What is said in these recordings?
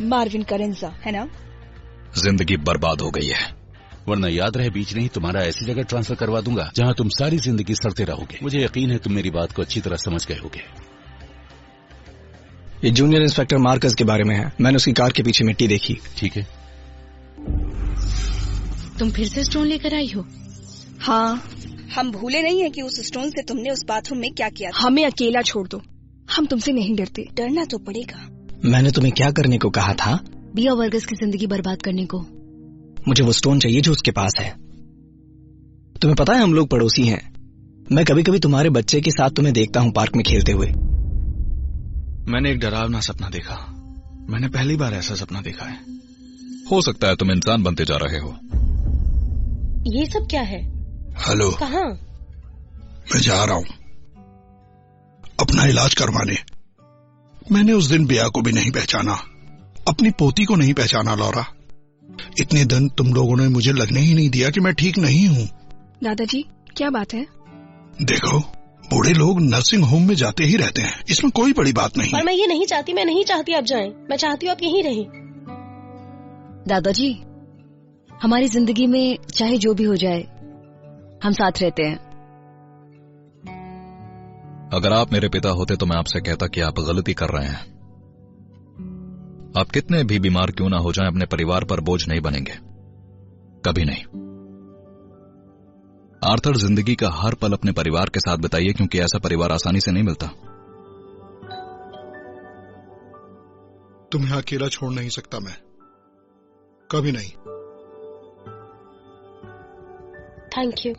Marvin करेंजा, है ना? जिंदगी बर्बाद हो गई है, वरना याद रहे बीच नहीं तुम्हारा ऐसी जगह ट्रांसफर करवा दूंगा जहां तुम सारी जिंदगी सड़ते रहोगे। मुझे यकीन है तुम मेरी बात को अच्छी तरह समझ गए होगे। ये जूनियर इंस्पेक्टर मार्कस के बारे में है। मैंने उसकी कार के पीछे मिट्टी देखी। ठीक है। तुम फिर से स्टोन लेकर आई हो? हाँ, हम भूले नहीं है कि उस स्टोन से तुमने उस बाथरूम में क्या किया था। हमें अकेला छोड़ दो, हम तुमसे नहीं डरते। डरना तो पड़ेगा। मैंने तुम्हें क्या करने को कहा था? बिया वर्गस की जिंदगी बर्बाद करने को। मुझे वो स्टोन चाहिए जो उसके पास है। तुम्हें पता है हम लोग पड़ोसी हैं। मैं कभी कभी तुम्हारे बच्चे के साथ तुम्हें देखता हूँ पार्क में खेलते हुए। मैंने एक डरावना सपना देखा। मैंने पहली बार ऐसा सपना देखा है। हो सकता है तुम इंसान बनते जा रहे हो। ये सब क्या है? हेलो, कहाँ? मैं जा रहा हूँ अपना इलाज करवाने। मैंने उस दिन बिया को भी नहीं पहचाना, अपनी पोती को नहीं पहचाना लौरा। इतने दिन तुम लोगों ने मुझे लगने ही नहीं दिया कि मैं ठीक नहीं हूँ। दादाजी क्या बात है? देखो, बूढ़े लोग नर्सिंग होम में जाते ही रहते हैं, इसमें कोई बड़ी बात नहीं। पर मैं ये नहीं चाहती, मैं नहीं चाहती आप जाएं। मैं चाहती हूँ आप यहीं रहें। दादाजी, हमारी जिंदगी में चाहे जो भी हो जाए, हम साथ रहते हैं। अगर आप मेरे पिता होते तो मैं आपसे कहता कि आप गलती कर रहे हैं। आप कितने भी बीमार क्यों ना हो जाएं, अपने परिवार पर बोझ नहीं बनेंगे, कभी नहीं। आर्थर, जिंदगी का हर पल अपने परिवार के साथ बिताइए, क्योंकि ऐसा परिवार आसानी से नहीं मिलता। तुम्हें अकेला छोड़ नहीं सकता मैं, कभी नहीं। Thank you.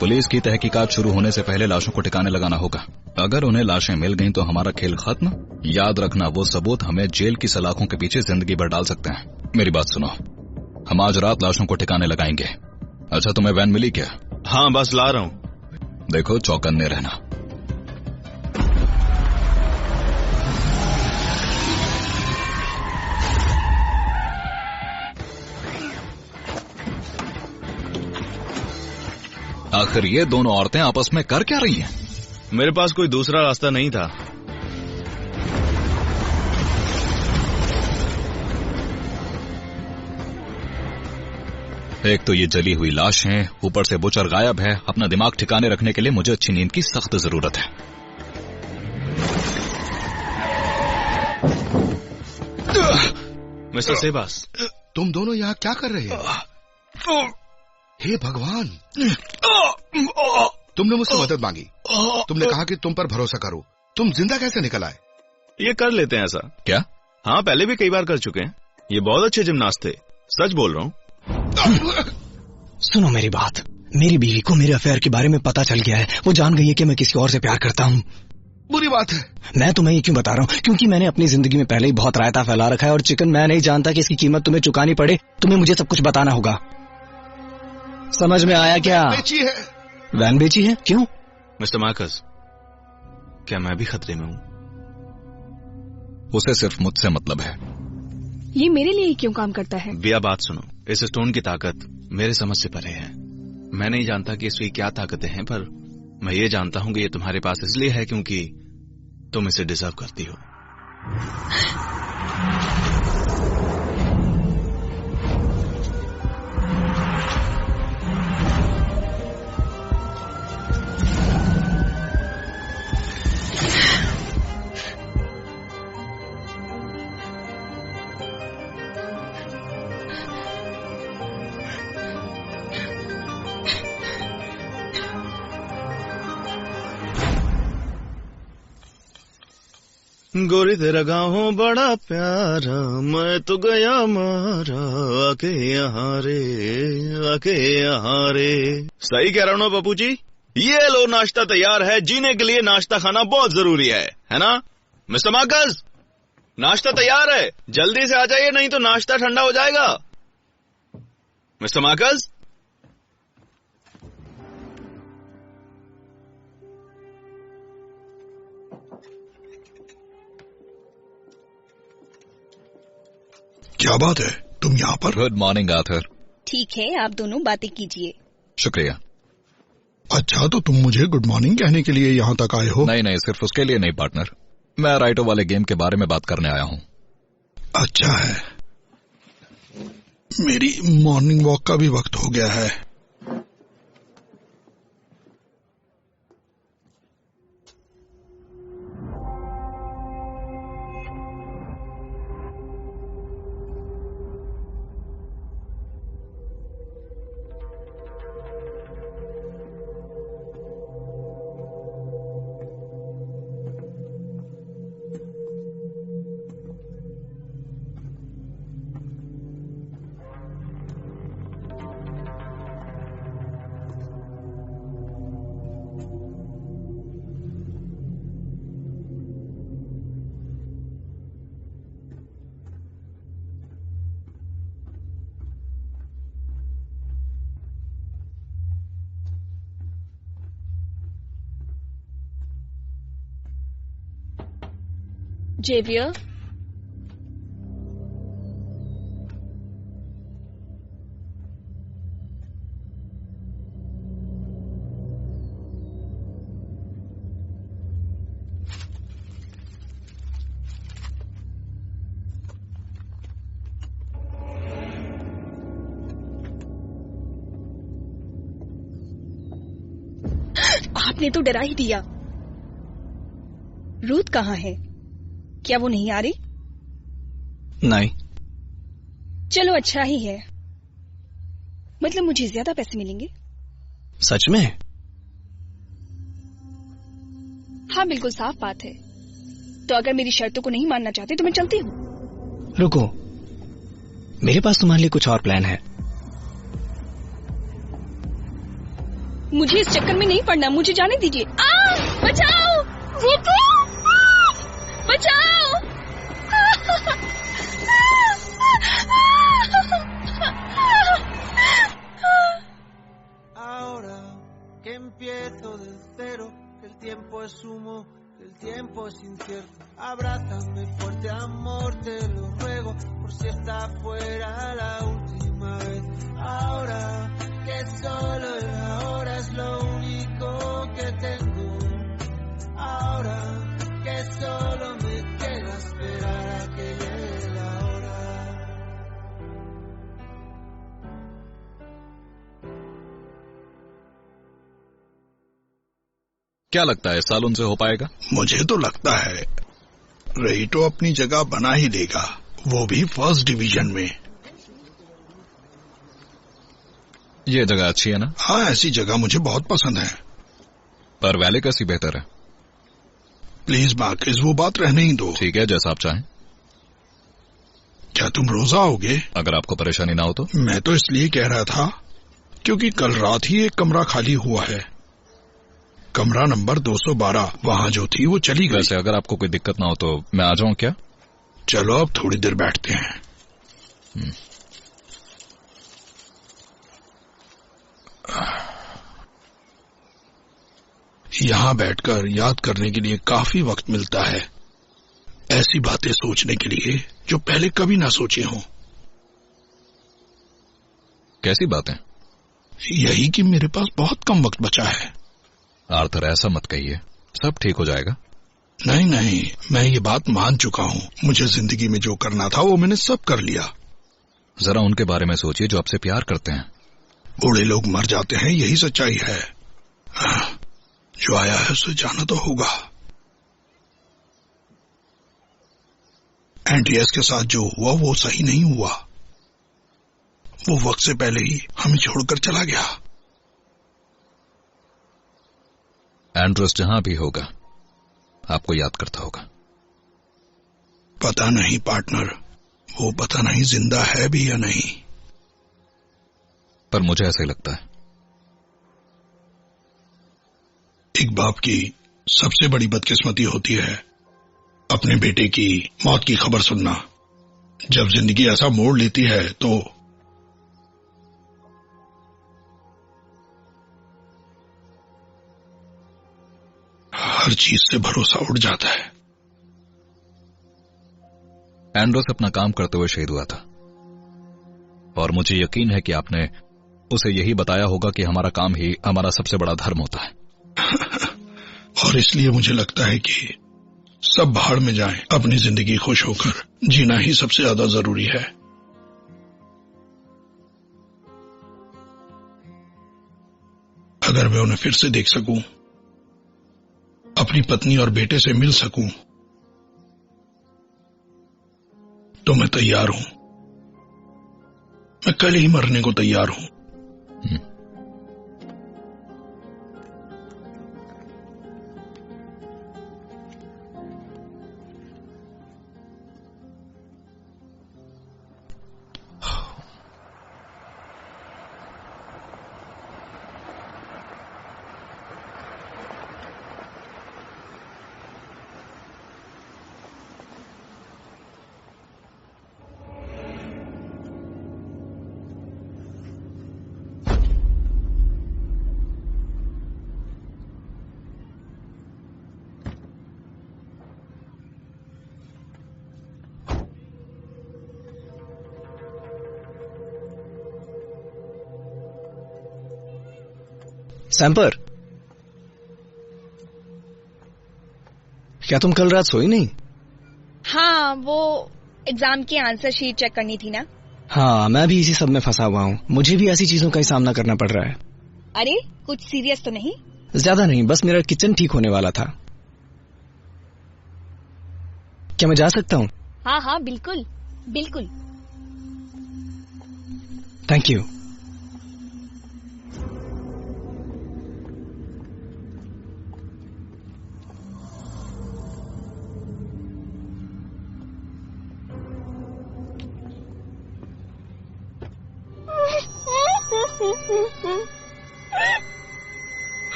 पुलिस की तहकीकात शुरू होने से पहले लाशों को ठिकाने लगाना होगा। अगर उन्हें लाशें मिल गईं तो हमारा खेल खत्म। याद रखना, वो सबूत हमें जेल की सलाखों के पीछे जिंदगी भर डाल सकते हैं। मेरी बात सुनो, हम आज रात लाशों को ठिकाने लगाएंगे। अच्छा, तुम्हें वैन मिली क्या? हाँ, बस ला रहा हूँ। देखो, चौकन्ने रहना। आखिर ये दोनों औरतें आपस में कर क्या रही हैं? मेरे पास कोई दूसरा रास्ता नहीं था। एक तो ये जली हुई लाश है, ऊपर से बुचर गायब है। अपना दिमाग ठिकाने रखने के लिए मुझे अच्छी नींद की सख्त जरूरत है। मिस्टर सेबास, तुम दोनों यहाँ क्या कर रहे हो? हे भगवान, तुमने मुझसे मदद मांगी। तुमने कहा कि तुम पर भरोसा करो। तुम जिंदा कैसे निकल आए? ये कर लेते हैं ऐसा। क्या? हाँ, पहले भी कई बार कर चुके हैं। ये बहुत अच्छे जिम्नास्ट थे, सच बोल रहा हूँ। सुनो मेरी बात, मेरी बीवी को मेरे अफेयर के बारे में पता चल गया है। वो जान गई है कि मैं किसी और से प्यार करता हूँ। बुरी बात है। मैं तुम्हें ये क्यों बता रहा हूँ? क्योंकि मैंने अपनी जिंदगी में पहले ही बहुत रायता फैला रखा है और चिकन मैं नहीं जानता कि इसकी कीमत तुम्हें चुकानी पड़े। तुम्हें मुझे सब कुछ बताना होगा। समझ में आया क्या? बेची है। वैन बेची है? क्यों? मिस्टर मार्कस, क्या मैं भी खतरे में हूँ? उसे सिर्फ मुझसे मतलब है। ये मेरे लिए ही क्यों काम करता है? बिया, बात सुनो। इस स्टोन की ताकत मेरे समझ से परे है। मैं नहीं जानता कि इसकी क्या ताकतें हैं, पर मैं ये जानता हूँ कि ये तुम्हारे पास इसलिए है क्योंकि तुम इसे डिजर्व करती हो। गोरी तेरा गाँव हो बड़ा प्यारा, मैं तो गया मारा, आके यहाँ रे, आके यहाँ रे। सही कह रहा हूँ ना पप्पू जी? ये लो, नाश्ता तैयार है। जीने के लिए नाश्ता खाना बहुत जरूरी है ना? मिस्टर मार्कस, नाश्ता तैयार है, जल्दी से आ जाइए, नहीं तो नाश्ता ठंडा हो जाएगा। मिस्टर मार्कस, क्या बात है, तुम यहाँ पर? Good morning Arthur. ठीक है, आप दोनों बातें कीजिए। शुक्रिया। अच्छा, तो तुम मुझे गुड मॉर्निंग कहने के लिए यहाँ तक आए हो? नहीं, सिर्फ उसके लिए नहीं पार्टनर। मैं राइटो वाले गेम के बारे में बात करने आया हूँ। अच्छा है, मेरी मॉर्निंग वॉक का भी वक्त हो गया है। जेवियर, आपने तो डरा ही दिया। रूथ कहाँ है? क्या वो नहीं आ रही? नहीं। चलो अच्छा ही है, मतलब मुझे ज्यादा पैसे मिलेंगे। सच में? हाँ बिल्कुल साफ बात है। तो अगर मेरी शर्तों को नहीं मानना चाहते तो मैं चलती हूँ। रुको, मेरे पास तुम्हारे लिए कुछ और प्लान है। मुझे इस चक्कर में नहीं पड़ना, मुझे जाने दीजिए। बचाओ, बचाओ। Ahora que empiezo del cero, que el tiempo es humo, que el tiempo es incierto. Abrázame fuerte, amor, te lo ruego, por si esta fuera la última vez. Ahora que solo el ahora es lo único que tengo. Ahora que solo me queda esperar a que llegue la hora. क्या लगता है, साल उनसे हो पाएगा? मुझे तो लगता है रेटो अपनी जगह बना ही देगा, वो भी फर्स्ट डिवीजन में। ये जगह अच्छी है ना? हाँ, ऐसी जगह मुझे बहुत पसंद है। पर वैले कैसी बेहतर है? प्लीज मार्किस, वो बात रहने ही दो। ठीक है, जैसा आप चाहें। क्या तुम रोजा आओगे? अगर आपको परेशानी ना हो तो। मैं तो इसलिए कह रहा था क्योंकि कल रात ही एक कमरा खाली हुआ है, कमरा नंबर 212। वहाँ जो थी वो चली गई। वैसे अगर आपको कोई दिक्कत ना हो तो मैं आ जाऊं क्या? चलो अब थोड़ी देर बैठते हैं। यहाँ बैठकर याद करने के लिए काफी वक्त मिलता है, ऐसी बातें सोचने के लिए जो पहले कभी ना सोचे हों। कैसी बातें? यही कि मेरे पास बहुत कम वक्त बचा है। आर्थर, ऐसा मत कहिए, सब ठीक हो जाएगा। नहीं नहीं, मैं ये बात मान चुका हूँ। मुझे जिंदगी में जो करना था वो मैंने सब कर लिया। जरा उनके बारे में सोचिए जो आपसे प्यार करते हैं। बूढ़े लोग मर जाते हैं, यही सच्चाई है। जो आया है उसे जाना तो होगा। एंड्रियास के साथ जो हुआ वो सही नहीं हुआ। वो वक्त से पहले ही हमें छोड़कर चला गया। एंड्रस जहां भी होगा आपको याद करता होगा। पता नहीं पार्टनर, वो पता नहीं जिंदा है भी या नहीं। पर मुझे ऐसा ही लगता है। एक बाप की सबसे बड़ी बदकिस्मती होती है अपने बेटे की मौत की खबर सुनना। जब जिंदगी ऐसा मोड़ लेती है तो हर चीज से भरोसा उड़ जाता है। एंड्रोस अपना काम करते हुए शहीद हुआ था और मुझे यकीन है कि आपने उसे यही बताया होगा कि हमारा काम ही हमारा सबसे बड़ा धर्म होता है। और इसलिए मुझे लगता है कि सब भाड़ में जाएं, अपनी जिंदगी खुश होकर जीना ही सबसे ज्यादा जरूरी है। अगर मैं उन्हें फिर से देख सकूं, अपनी पत्नी और बेटे से मिल सकूं, तो मैं तैयार हूं। मैं कल ही मरने को तैयार हूं। सैम्पर, क्या तुम कल रात सोई नहीं? हाँ, वो एग्जाम की आंसर शीट चेक करनी थी ना। हाँ, मैं भी इसी सब में फंसा हुआ हूँ। मुझे भी ऐसी चीजों का ही सामना करना पड़ रहा है। अरे कुछ सीरियस तो नहीं? ज्यादा नहीं, बस मेरा किचन ठीक होने वाला था। क्या मैं जा सकता हूँ? हाँ हाँ, बिल्कुल बिल्कुल। Thank you.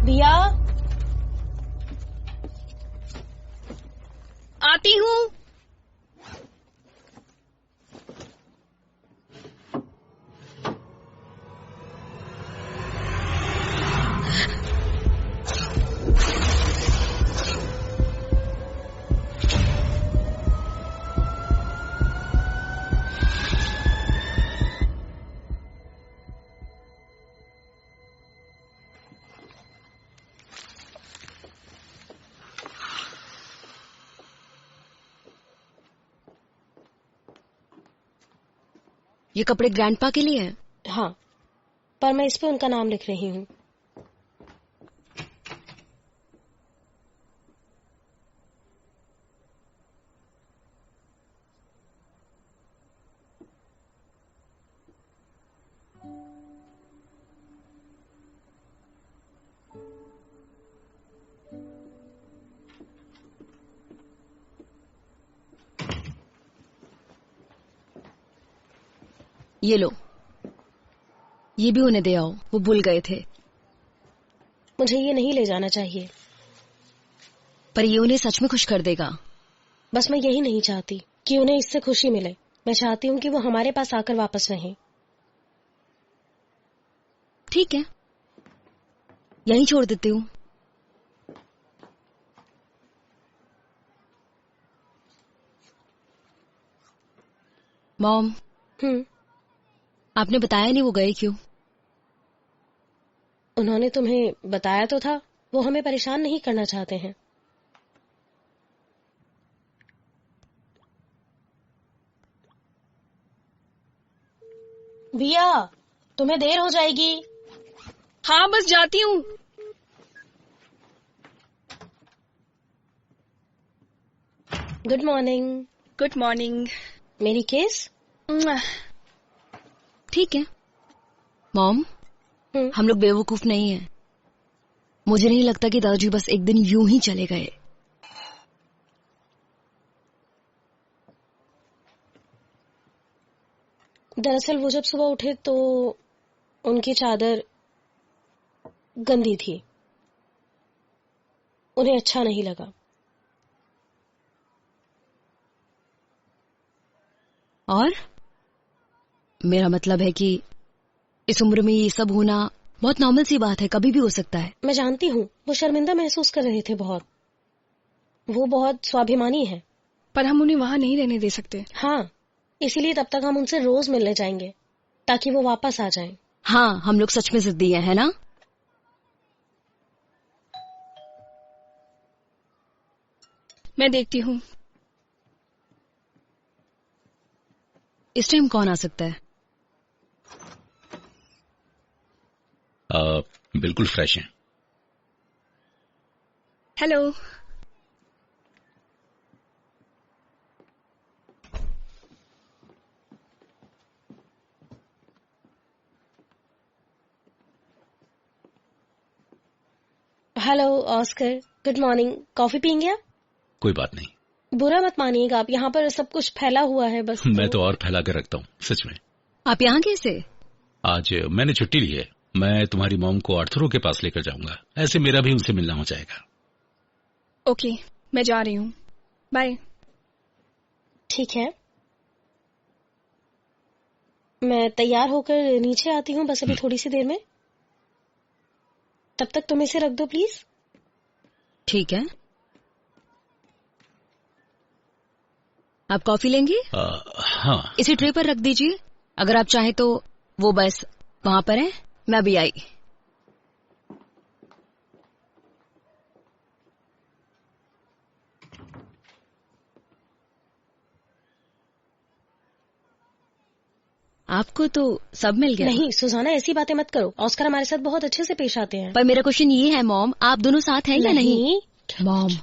भैया, आती हूँ। ये कपड़े ग्रैंडपा के लिए हैं? हाँ, पर मैं इस पे उनका नाम लिख रही हूँ। ये लो, ये भी उन्हें दे आओ, वो भूल गए थे। मुझे ये नहीं ले जाना चाहिए। पर ये उन्हें सच में खुश कर देगा। बस मैं यही नहीं चाहती कि उन्हें इससे खुशी मिले। मैं चाहती हूँ कि वो हमारे पास आकर वापस रहें। ठीक है, यहीं छोड़ देती हूँ। मॉम, आपने बताया नहीं वो गए क्यों? उन्होंने तुम्हें बताया तो था, वो हमें परेशान नहीं करना चाहते हैं। भैया, तुम्हें देर हो जाएगी। हाँ, बस जाती हूँ। Good morning. Good morning. मेरी केस ठीक है। मॉम, हम लोग बेवकूफ नहीं हैं। मुझे नहीं लगता कि दादाजी बस एक दिन यूं ही चले गए। दरअसल वो जब सुबह उठे तो उनकी चादर गंदी थी। उन्हें अच्छा नहीं लगा। और मेरा मतलब है कि इस उम्र में ये सब होना बहुत नॉर्मल सी बात है, कभी भी हो सकता है। मैं जानती हूँ, वो शर्मिंदा महसूस कर रहे थे बहुत। वो बहुत स्वाभिमानी है। पर हम उन्हें वहां नहीं रहने दे सकते। हाँ, इसीलिए तब तक हम उनसे रोज मिलने जाएंगे ताकि वो वापस आ जाएं। हाँ, हम लोग सच में जिद्दी हैं, है ना? मैं देखती हूँ। इस टाइम कौन आ सकता है? बिल्कुल फ्रेश हैं। Hello. Hello Oscar, good morning. Coffee पियेंगे आप? कोई बात नहीं। बुरा मत मानिएगा आप, यहाँ पर सब कुछ फैला हुआ है बस। मैं तो और फैला कर रखता हूँ सच में। आप यहाँ कैसे? आज मैंने छुट्टी ली है। मैं तुम्हारी मॉम को आर्थरो के पास लेकर जाऊंगा, ऐसे मेरा भी उनसे मिलना हो जाएगा। ओके, मैं जा रही हूँ। बाय। ठीक है, मैं तैयार होकर नीचे आती हूँ बस अभी थोड़ी सी देर में। तब तक तुम इसे रख दो प्लीज। ठीक है। आप कॉफी लेंगे? हाँ। इसी ट्रे पर रख दीजिए। अगर आप चाहें तो वो बस वहां पर है। मैं अभी आई। आपको तो सब मिल गया। नहीं सुजाना, ऐसी बातें मत करो। ऑस्कर हमारे साथ बहुत अच्छे से पेश आते हैं। पर मेरा क्वेश्चन ये है मॉम, आप दोनों साथ हैं या नहीं? मॉम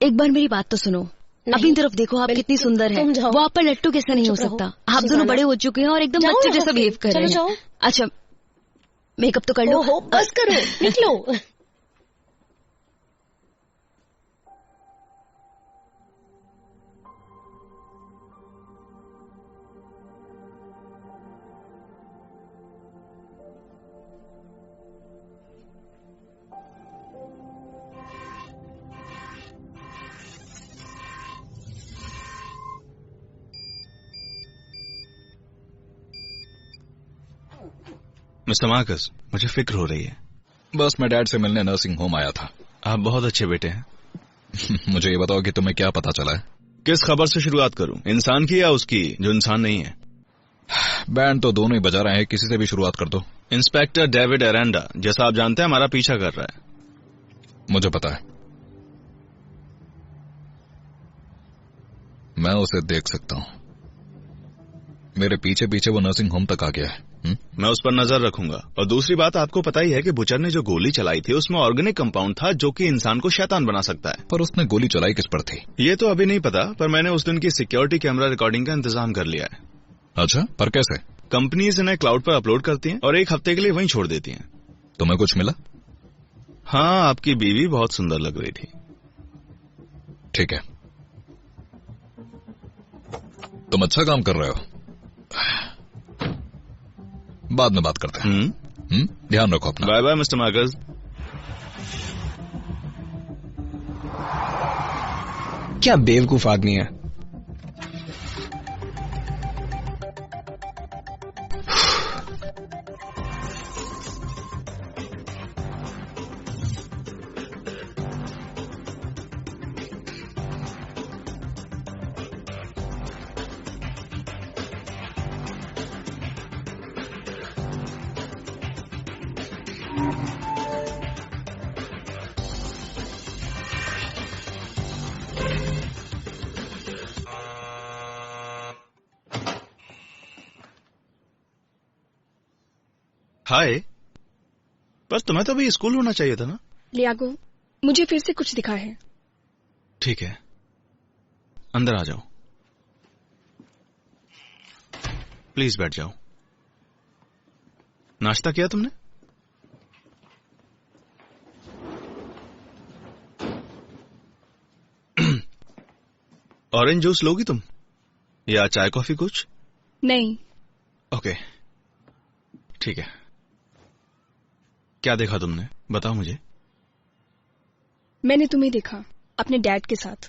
एक बार मेरी बात तो सुनो। अपनी तरफ देखो, आप कितनी सुंदर है। वो आप पर लट्टू कैसे नहीं हो सकता? आप दोनों बड़े हो चुके हैं और एकदम बच्चे जैसा बिहेव कर रहे हैं। अच्छा मेकअप तो कर लो। बस करो, निकलो। मिस्टर मार्कस, मुझे फिक्र हो रही है। बस मैं डैड से मिलने नर्सिंग होम आया था। आप बहुत अच्छे बेटे हैं। मुझे ये बताओ कि तुम्हें क्या पता चला है? किस खबर से शुरुआत करूं, इंसान की या उसकी जो इंसान नहीं है? बैंड तो दोनों ही बजा रहे हैं, किसी से भी शुरुआत कर दो। इंस्पेक्टर डेविड एरेंडा, जैसा आप जानते हैं, हमारा पीछा कर रहा है। मुझे पता है, मैं उसे देख सकता हूँ। मेरे पीछे पीछे वो नर्सिंग होम तक आ गया है। मैं उस पर नजर रखूंगा। और दूसरी बात, आपको पता ही है कि बुचर ने जो गोली चलाई थी उसमें ऑर्गेनिक कंपाउंड था जो कि इंसान को शैतान बना सकता है। पर उसने गोली चलाई किस पर थी? ये तो अभी नहीं पता, पर मैंने उस दिन की सिक्योरिटी कैमरा रिकॉर्डिंग का इंतजाम कर लिया है। अच्छा, पर कैसे? कंपनीज इन्हें क्लाउड पर अपलोड करती हैं और 1 हफ्ते के लिए वहीं छोड़ देती हैं। तुम्हें कुछ मिला? हाँ, आपकी बीवी बहुत सुंदर लग रही थी। ठीक है, तुम अच्छा काम कर रहे हो। बाद में बात करते हैं। ध्यान रखो अपना। Bye bye mister Marcus. क्या बेवकूफ आदमी है। हाय, बस तुम्हें तो अभी स्कूल होना चाहिए था ना? लियागो, मुझे फिर से कुछ दिखा है। ठीक है, अंदर आ जाओ। प्लीज बैठ जाओ। नाश्ता किया तुमने? ऑरेंज जूस लोगी तुम, या चाय कॉफी कुछ? नहीं। ओके, ठीक है। क्या देखा तुमने, बताओ मुझे। मैंने तुम्हें देखा अपने डैड के साथ।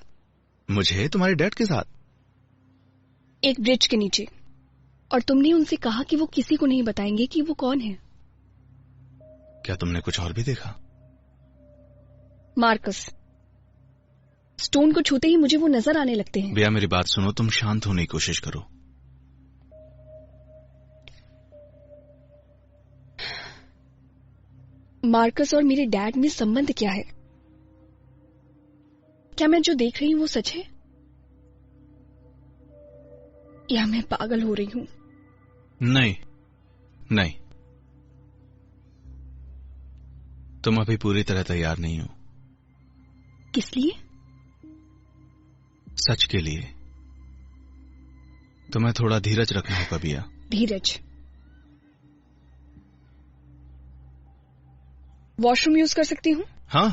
मुझे तुम्हारे डैड के साथ? एक ब्रिज के नीचे, और तुमने उनसे कहा कि वो किसी को नहीं बताएंगे कि वो कौन है। क्या तुमने कुछ और भी देखा? मार्कस, स्टोन को छूते ही मुझे वो नजर आने लगते हैं। भैया मेरी बात सुनो, तुम शांत होने की कोशिश करो। मार्कस और मेरे डैड में संबंध क्या है? क्या मैं जो देख रही हूँ वो सच है, या मैं पागल हो रही हूँ? नहीं नहीं, तुम अभी पूरी तरह तैयार नहीं हो। किस लिए? सच के लिए। तुम्हें थोड़ा धीरज रखना होगा बिया। धीरज? वॉशरूम यूज कर सकती हूँ? हाँ,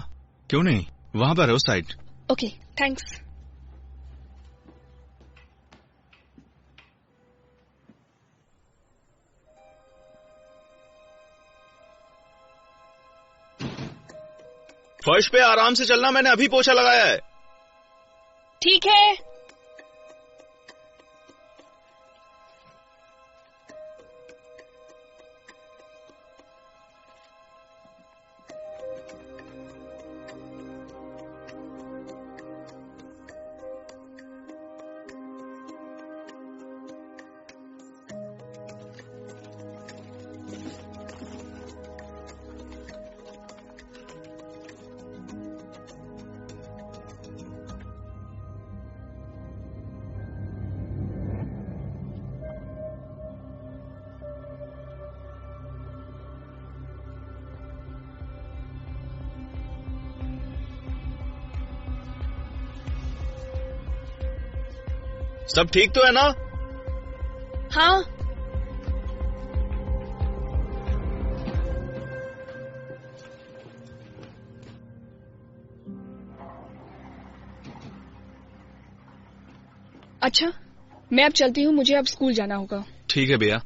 क्यों नहीं, वहां पर है उस साइड। Okay, thanks. फर्श पे आराम से चलना, मैंने अभी पोछा लगाया है। ठीक है। सब ठीक तो है ना? हाँ। अच्छा, मैं अब चलती हूँ, मुझे अब स्कूल जाना होगा। ठीक है भैया,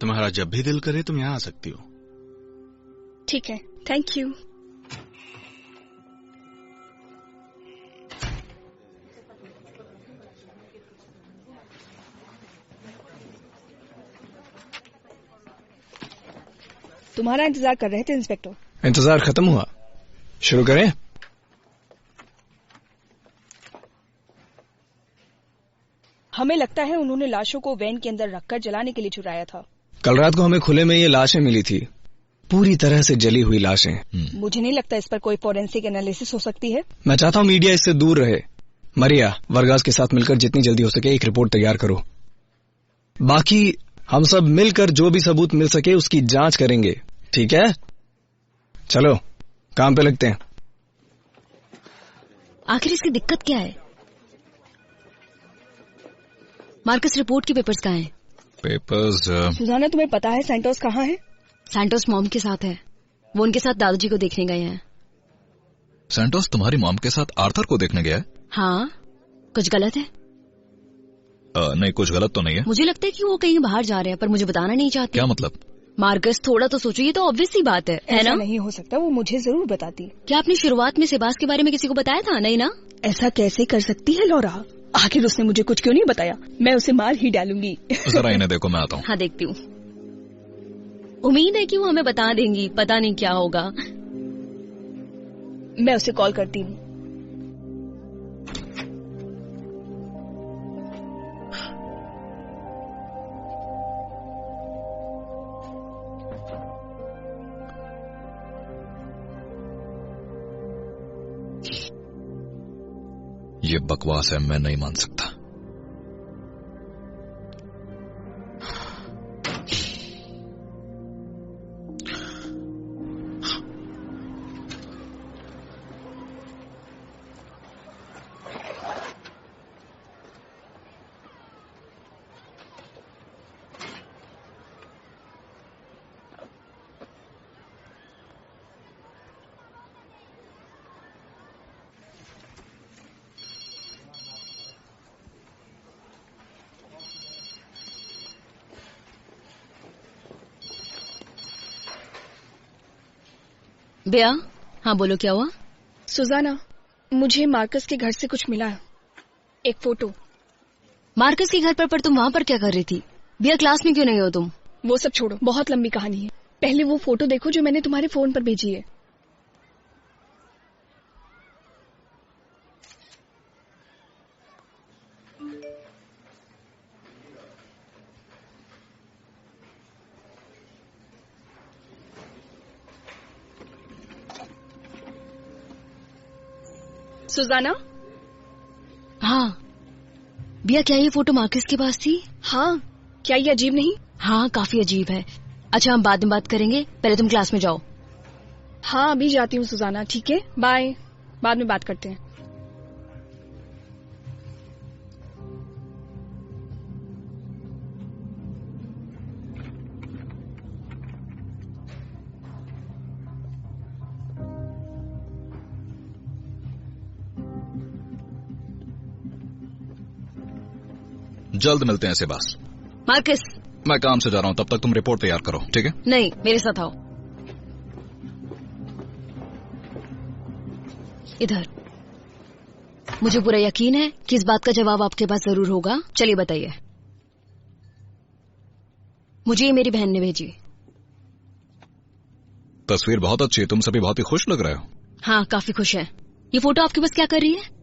तुम्हारा जब भी दिल करे तुम यहाँ आ सकती हो। ठीक है, थैंक यू। तुम्हारा इंतजार कर रहे थे इंस्पेक्टर। इंतजार खत्म हुआ, शुरू करें? हमें लगता है उन्होंने लाशों को वैन के अंदर रखकर जलाने के लिए चुराया था। कल रात को हमें खुले में ये लाशें मिली थी, पूरी तरह से जली हुई लाशें। मुझे नहीं लगता इस पर कोई फोरेंसिक एनालिसिस हो सकती है। मैं चाहता हूँ मीडिया इससे दूर रहे। मरिया, वर्गास के साथ मिलकर जितनी जल्दी हो सके एक रिपोर्ट तैयार करो। बाकी हम सब मिलकर जो भी सबूत मिल सके उसकी जांच करेंगे, ठीक है? चलो काम पे लगते हैं। आखिर इसकी दिक्कत क्या है? मार्कस, रिपोर्ट के पेपर्स कहाँ हैं? पेपर्स सुजाना, तुम्हें पता है सैंटोस कहाँ है? सैंटोस मॉम के साथ है, वो उनके साथ दादाजी को देखने गए हैं। सैंटोस तुम्हारी मॉम के साथ आर्थर को देखने गया है? हाँ, कुछ गलत है? नहीं, कुछ गलत तो नहीं है। मुझे लगता है कि वो कहीं बाहर जा रहे हैं, पर मुझे बताना नहीं चाहते। क्या मतलब? मार्कस, थोड़ा तो सोचो, ये तो ऑब्वियस सी बात है ना? नहीं हो सकता, वो मुझे जरूर बताती। क्या आपने शुरुआत में सेबास के बारे में किसी को बताया था? नहीं ना? ऐसा कैसे कर सकती है लौरा? आखिर उसने मुझे कुछ क्यों नहीं बताया? मैं उसे मार ही डालूंगी। जरा इन्हें देखो, मैं आता हूँ। हाँ, देखती हूँ। उम्मीद है कि वो हमें बता देंगी, पता नहीं क्या होगा। मैं उसे कॉल करती हूँ। ये बकवास है, मैं नहीं मान सकता। बिया, हाँ बोलो, क्या हुआ? सुजाना, मुझे मार्कस के घर से कुछ मिला, एक फोटो। मार्कस के घर पर तुम वहाँ पर क्या कर रही थी? बिया, क्लास में क्यों नहीं हो तुम? वो सब छोड़ो, बहुत लंबी कहानी है। पहले वो फोटो देखो जो मैंने तुम्हारे फोन पर भेजी है। सुजाना। हाँ बिया, क्या ये फोटो मार्कस के पास थी? हाँ, क्या ये अजीब नहीं? हाँ काफी अजीब है। अच्छा हम बाद में बात करेंगे, पहले तुम क्लास में जाओ। हाँ अभी जाती हूँ सुजाना, ठीक है, बाय, बाद में बात करते हैं। जल्द मिलते हैं सेबास। मार्कस। मैं काम से जा रहा हूँ, तब तक तुम रिपोर्ट तैयार करो, ठीक है? नहीं, मेरे साथ आओ। इधर। मुझे पूरा यकीन है कि इस बात का जवाब आपके पास जरूर होगा। चलिए बताइए। मुझे ये मेरी बहन ने भेजी। तस्वीर बहुत अच्छी है, तुम सभी बहुत ही खुश लग रहे हो। हाँ काफी खुश है। ये फोटो आपके पास क्या कर रही है?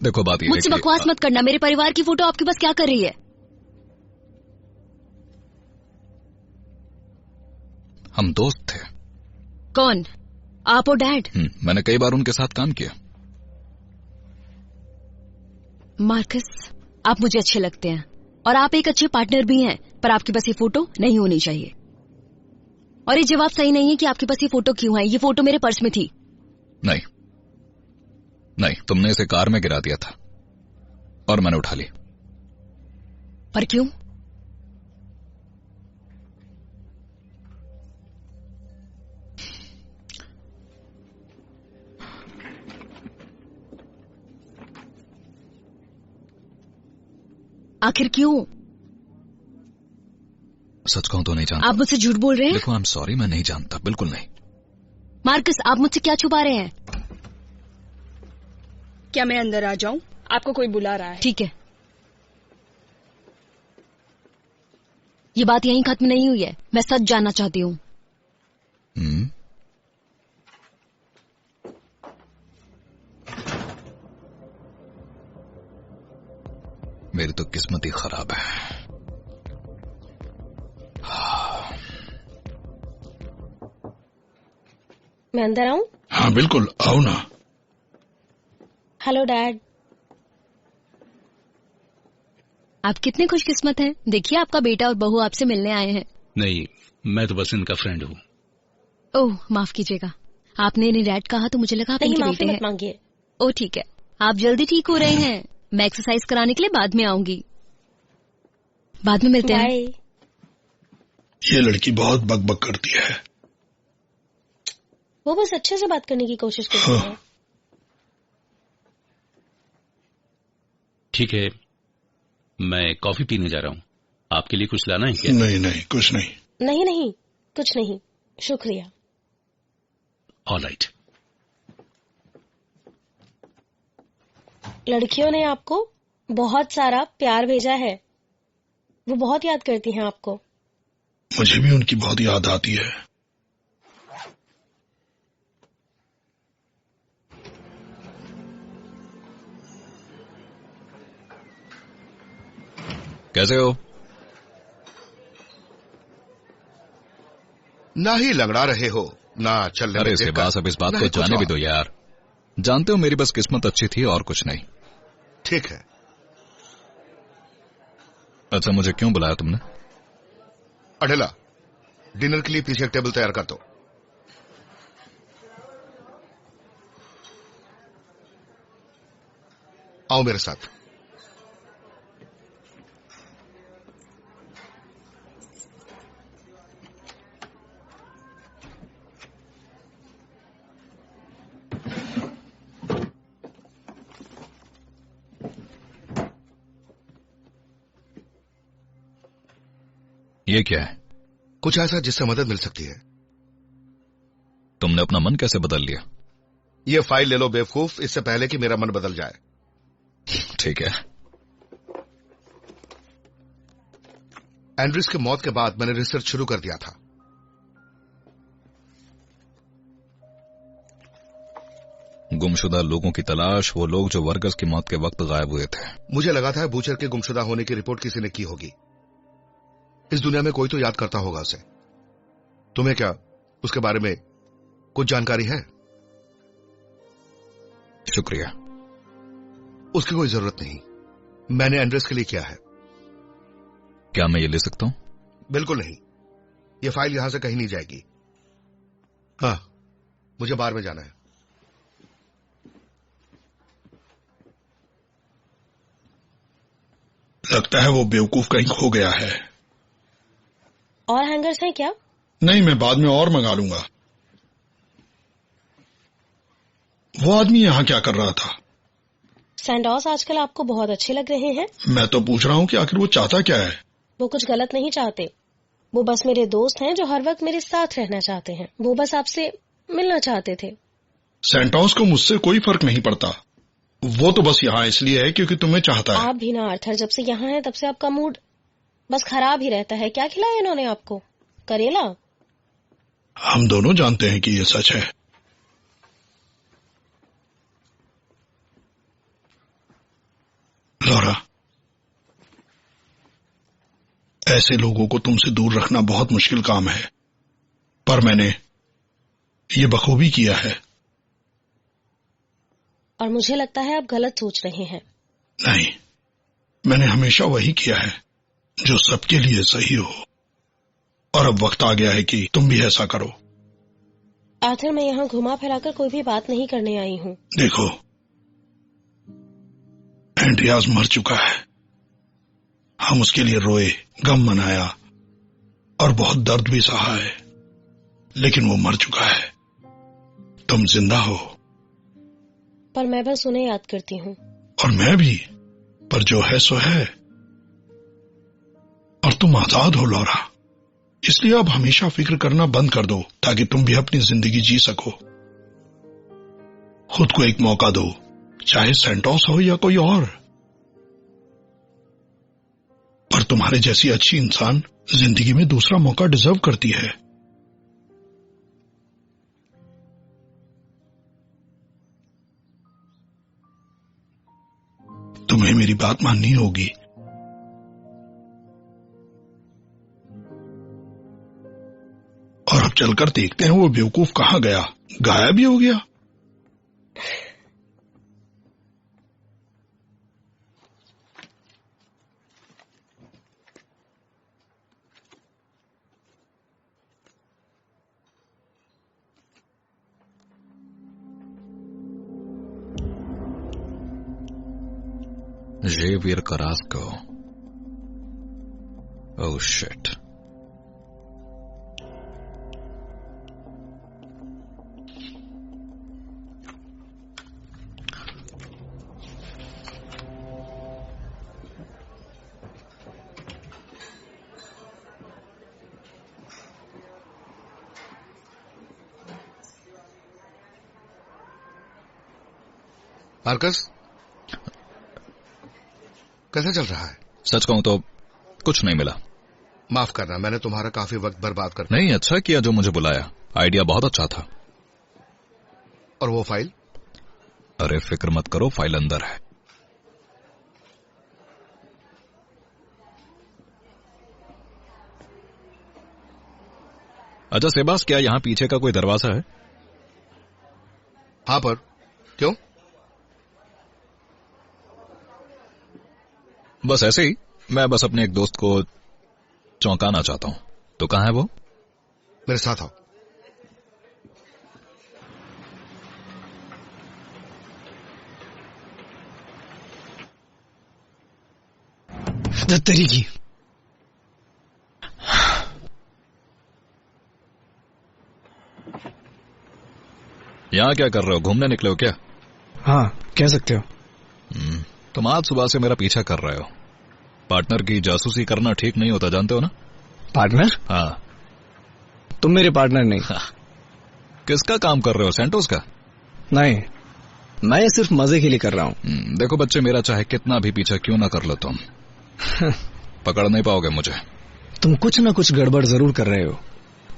देखो बात ये मुझसे बकवास मत करना। मेरे परिवार की फोटो आपके पास क्या कर रही है? हम दोस्त थे। कौन? आप और डैड? मैंने कई बार उनके साथ काम किया। मार्कस, आप मुझे अच्छे लगते हैं और आप एक अच्छे पार्टनर भी हैं, पर आपके पास ये फोटो नहीं होनी चाहिए। और ये जवाब सही नहीं है कि आपके पास ये फोटो क्यों है। ये फोटो मेरे पर्स में थी। नहीं, तुमने इसे कार में गिरा दिया था और मैंने उठा ली। पर क्यों? आखिर क्यों? सच कहूं तो नहीं जानता। आप मुझसे झूठ बोल रहे हैं? देखो, आई एम सॉरी, मैं नहीं जानता, बिल्कुल नहीं। मार्कस, आप मुझसे क्या छुपा रहे हैं? क्या मैं अंदर आ जाऊं? आपको कोई बुला रहा है। ठीक है, ये बात यहीं खत्म नहीं हुई है। मैं सच जानना चाहती हूँ। मेरी तो किस्मत ही खराब है। मैं अंदर आऊं? हाँ बिल्कुल, आओ ना। Hello dad. आप कितने खुशकिस्मत हैं। देखिए, आपका बेटा और बहू आपसे मिलने आए हैं। नहीं, मैं तो बस इनका फ्रेंड हूँ। ओह माफ कीजिएगा, आपने इन्हें डैड कहा तो मुझे लगा आप इनके बेटे हैं। मांगिए। ओह ठीक है, आप जल्दी ठीक हो रहे हैं। मैं एक्सरसाइज कराने के लिए बाद में आऊंगी। बाद में मिलते हैं। ये लड़की बहुत बकबक करती है। वो बस अच्छे से बात करने की कोशिश करती है। ठीक है, मैं कॉफी पीने जा रहा हूँ। आपके लिए कुछ लाना है क्या? नहीं, कुछ नहीं। नहीं, कुछ नहीं, शुक्रिया। ऑलराइट। लड़कियों ने आपको बहुत सारा प्यार भेजा है। वो बहुत याद करती हैं आपको। मुझे भी उनकी बहुत याद आती है। कैसे हो? ना ही लंगड़ा रहे हो ना चलने। अरे सेबास, अब इस बात को जाने भी दो यार। जानते हो, मेरी बस किस्मत अच्छी थी और कुछ नहीं। ठीक है। अच्छा, मुझे क्यों बुलाया तुमने? अडेला, डिनर के लिए पीछे एक टेबल तैयार कर दो। आओ मेरे साथ। ये क्या है? कुछ ऐसा जिससे मदद मिल सकती है। तुमने अपना मन कैसे बदल लिया? ये फाइल ले लो बेवकूफ, इससे पहले कि मेरा मन बदल जाए। ठीक है। एंड्रिस की मौत के बाद मैंने रिसर्च शुरू कर दिया था। गुमशुदा लोगों की तलाश, वो लोग जो वर्गस की मौत के वक्त गायब हुए थे। मुझे लगा था बूचर के गुमशुदा होने की रिपोर्ट किसी ने की होगी। इस दुनिया में कोई तो याद करता होगा उसे। तुम्हें क्या उसके बारे में कुछ जानकारी है? शुक्रिया। उसकी कोई जरूरत नहीं, मैंने एंड्रेस के लिए किया है। क्या मैं ये ले सकता हूं? बिल्कुल नहीं, ये फाइल यहां से कहीं नहीं जाएगी। हाँ, मुझे बार में जाना है। लगता है वो बेवकूफ कहीं खो गया है। और हैंगर्स हैं क्या? नहीं, मैं बाद में और मंगा लूंगा। वो आदमी यहाँ क्या कर रहा था? सैंडोस आजकल आपको बहुत अच्छे लग रहे हैं। मैं तो पूछ रहा हूँ कि आखिर वो चाहता क्या है? वो कुछ गलत नहीं चाहते, वो बस मेरे दोस्त हैं जो हर वक्त मेरे साथ रहना चाहते हैं। वो बस आपसे मिलना चाहते थे। सैंटोस को मुझसे कोई फर्क नहीं पड़ता, वो तो बस यहाँ इसलिए है क्योंकि तुम्हें चाहता है। आप भी ना आर्थर, जब से यहाँ हैं तब से आपका मूड बस खराब ही रहता है। क्या खिलाया इन्होंने आपको? करेला? हम दोनों जानते हैं कि ये सच है। लौरा, ऐसे लोगों को तुमसे दूर रखना बहुत मुश्किल काम है, पर मैंने ये बखूबी किया है। और मुझे लगता है आप गलत सोच रहे हैं। नहीं, मैंने हमेशा वही किया है जो सबके लिए सही हो, और अब वक्त आ गया है कि तुम भी ऐसा करो। आखिर मैं यहाँ घुमा फिराकर कोई भी बात नहीं करने आई हूँ। देखो, एंड्रियास मर चुका है। हम उसके लिए रोए, गम मनाया और बहुत दर्द भी सहा है, लेकिन वो मर चुका है। तुम जिंदा हो। पर मैं बस उन्हें याद करती हूँ। और मैं भी, पर जो है सो है। और तुम आजाद हो लौरा, इसलिए अब हमेशा फिक्र करना बंद कर दो ताकि तुम भी अपनी जिंदगी जी सको। खुद को एक मौका दो, चाहे सैंटोस हो या कोई और। पर तुम्हारे जैसी अच्छी इंसान जिंदगी में दूसरा मौका डिजर्व करती है। तुम्हें मेरी बात माननी होगी। और अब चलकर देखते हैं वो बेवकूफ कहाँ गया। गायब ही हो गया। Javier Carrasco. Oh shit. Marcus, कैसा चल रहा है? सच कहूं तो कुछ नहीं मिला। माफ करना, मैंने तुम्हारा काफी वक्त बर्बाद कर। नहीं, अच्छा किया जो मुझे बुलाया। आइडिया बहुत अच्छा था। और वो फाइल? अरे फिक्र मत करो, फाइल अंदर है। अच्छा सेबास, क्या यहाँ पीछे का कोई दरवाजा है? हाँ, पर क्यों? बस ऐसे ही, मैं बस अपने एक दोस्त को चौंकाना चाहता हूँ। तो कहाँ है वो? मेरे साथ आओ। दत्तरी की। यहाँ क्या कर रहे हो? घूमने निकले हो क्या? हाँ, कह सकते हो। तुम आज सुबह से मेरा पीछा कर रहे हो। पार्टनर की जासूसी करना ठीक नहीं होता, जानते हो ना? पार्टनर? हाँ। तुम मेरे पार्टनर नहीं। हाँ। किसका काम कर रहे हो? सैंटोस का? नहीं, मैं ये सिर्फ मजे के लिए कर रहा हूँ। देखो बच्चे, मेरा चाहे कितना भी पीछा क्यों ना कर लो, तुम पकड़ नहीं पाओगे मुझे। तुम कुछ ना कुछ गड़बड़ जरूर कर रहे हो,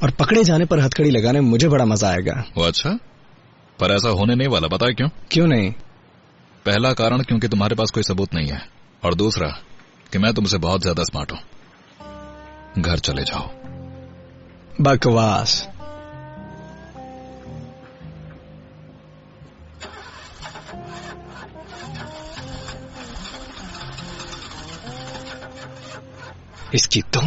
और पकड़े जाने पर हथकड़ी लगाने में मुझे बड़ा मजा आएगा। वो अच्छा, पर ऐसा होने नहीं वाला। बताए क्यों? क्यों नहीं? पहला कारण क्योंकि तुम्हारे पास कोई सबूत नहीं है, और दूसरा कि मैं तुमसे बहुत ज्यादा स्मार्ट हूं। घर चले जाओ, बकवास। इसकी तो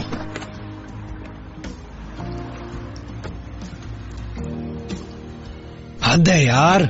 हद है यार।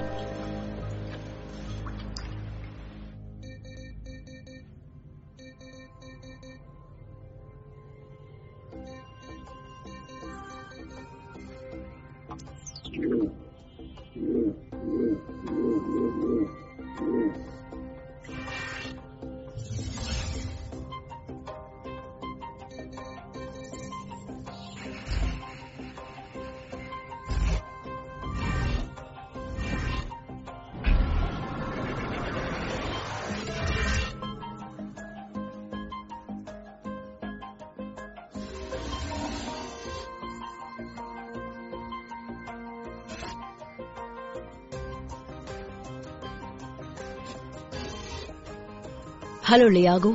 हेलो लियागो,